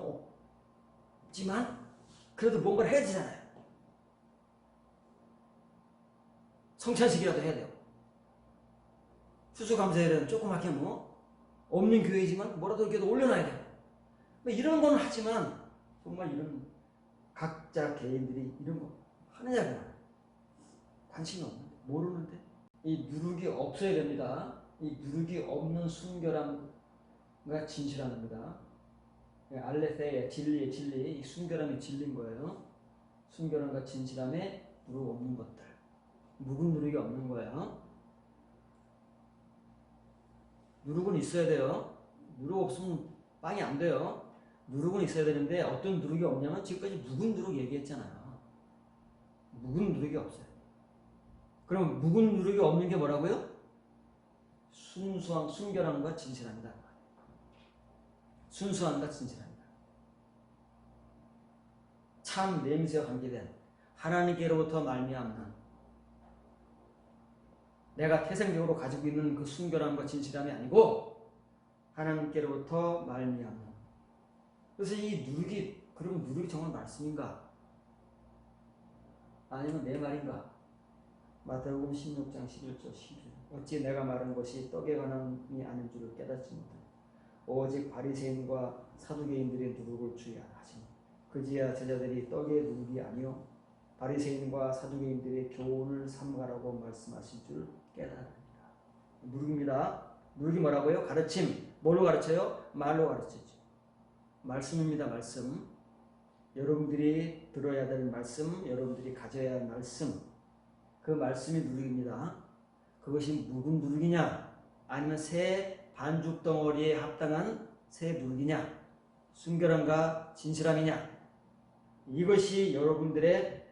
없지만 그래도 뭔가를 해야 되잖아요. 성찬식이라도 해야 돼요. 추수감사일은 조그맣게 없는 교회지만 뭐라도 이렇게 올려놔야 돼요. 이런 건 하지만 정말 이런 각자 개인들이 이런 거 하느냐고 관심이 없는데 모르는데 이 누룩이 없어야 됩니다. 이 누룩이 없는 순결함과 진실함입니다. 알레테의 진리의 진리, 이 순결함이 진리인 거예요. 순결함과 진실함에 누룩 없는 것들, 묵은 누룩이 없는 거예요. 누룩은 있어야 돼요. 누룩 없으면 빵이 안 돼요. 누룩은 있어야 되는데 어떤 누룩이 없냐면 지금까지 묵은 누룩 얘기했잖아요. 묵은 누룩이 없어요. 그럼 묵은 누룩이 없는 게 뭐라고요? 순수함, 순결함과 진실함이다. 순수함과 진실함이다. 참 냄새와 관계된 하나님께로부터 말미암는 내가 태생적으로 가지고 있는 그 순결함과 진실함이 아니고 하나님께로부터 말미암는. 그래서 이 누룩이 그러면 누룩이 정말 말씀인가? 아니면 내 말인가? 마태복음 16장 11절 12절 어찌 내가 말한 것이 떡에 관함이 아닌 줄을 깨닫지 못하니 오직 바리새인과 사두개인들의 누룩을 주의하라 하시니 그지야 제자들이 떡의 누룩이 아니요 바리새인과 사두개인들의 교훈을 삼가라고 말씀하신 줄 깨달으리라. 누룩입니다. 누룩이 뭐라고요? 가르침. 뭘로 가르쳐요? 말로 가르치죠. 말씀입니다. 말씀. 여러분들이 들어야 될 말씀, 여러분들이 가져야 할 말씀, 그 말씀이 누룩입니다. 그것이 묵은 누룩이냐 아니면 새 반죽 덩어리에 합당한 새 누룩이냐, 순결함과 진실함이냐, 이것이 여러분들의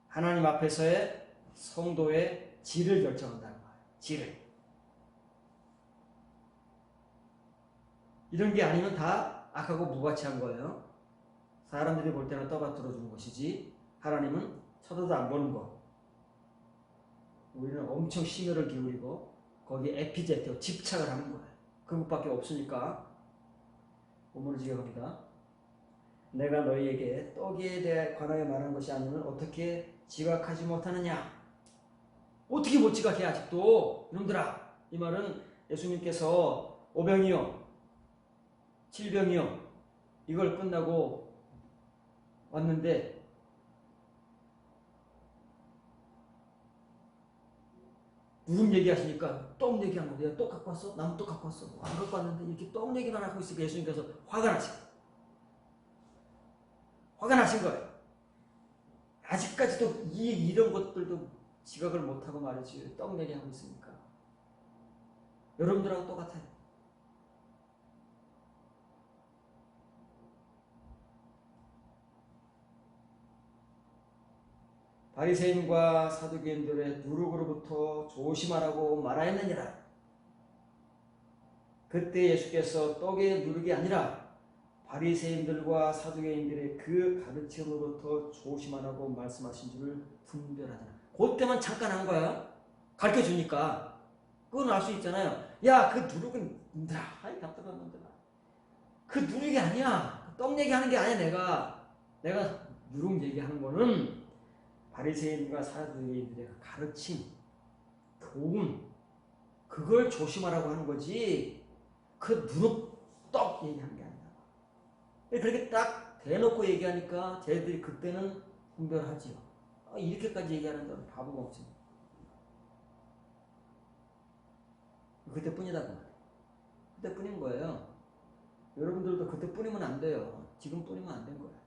하나님 앞에서의 성도의 질을 결정한다는 거예요. 질을. 이런 게 아니면 다 악하고 무가치한 거예요. 사람들이 볼 때는 떠받들어 주는 것이지 하나님은 쳐다도 안 보는 거. 우리는 엄청 심혈을 기울이고 거기에 에피제테오 집착을 하는 거예요. 그것밖에 없으니까. 본문을 지켜갑니다. 내가 너희에게 떡에 대해 관하여 말한 것이 아니면 어떻게 지각하지 못하느냐? 어떻게 못 지각해 아직도? 이놈들아. 이 말은 예수님께서 오병이요 7병이요 이걸 끝나고 왔는데 누룩 얘기하시니까 떡 얘기한 거 내가 떡 갖고 왔어? 나무 떡 갖고 왔어? 안 갖고 왔는데 이렇게 떡 얘기만 하고 있으니까 예수님께서 화가 나신 거예요. 화가 나신 거예요. 아직까지도 이런 것들도 지각을 못하고 말이지 떡 얘기하고 있으니까 여러분들하고 똑같아요. 바리새인과 사두개인들의 누룩으로부터 조심하라고 말하였느니라. 그때 예수께서 떡의 누룩이 아니라 바리새인들과 사두개인들의 그 가르침으로부터 조심하라고 말씀하신 줄을 분별하더라. 그때만 잠깐 한 거야. 가르쳐 주니까 그건 알 수 있잖아요. 야, 그 누룩은 아이 답답한 놈들아. 그 누룩이 아니야. 떡 얘기하는 게 아니야. 내가 누룩 얘기하는 거는 바리새인과 사두개인들의 가르침, 교훈, 그걸 조심하라고 하는 거지. 그 누룩 떡 얘기하는 게 아니다. 그렇게 딱 대놓고 얘기하니까 쟤들이 그때는 분별하지요. 이렇게까지 얘기하는 데는 바보가 없습니다. 그때뿐이다 그 말이에요. 그때뿐인 거예요. 여러분들도 그때뿐이면 안 돼요. 지금뿐이면 안 된 거예요.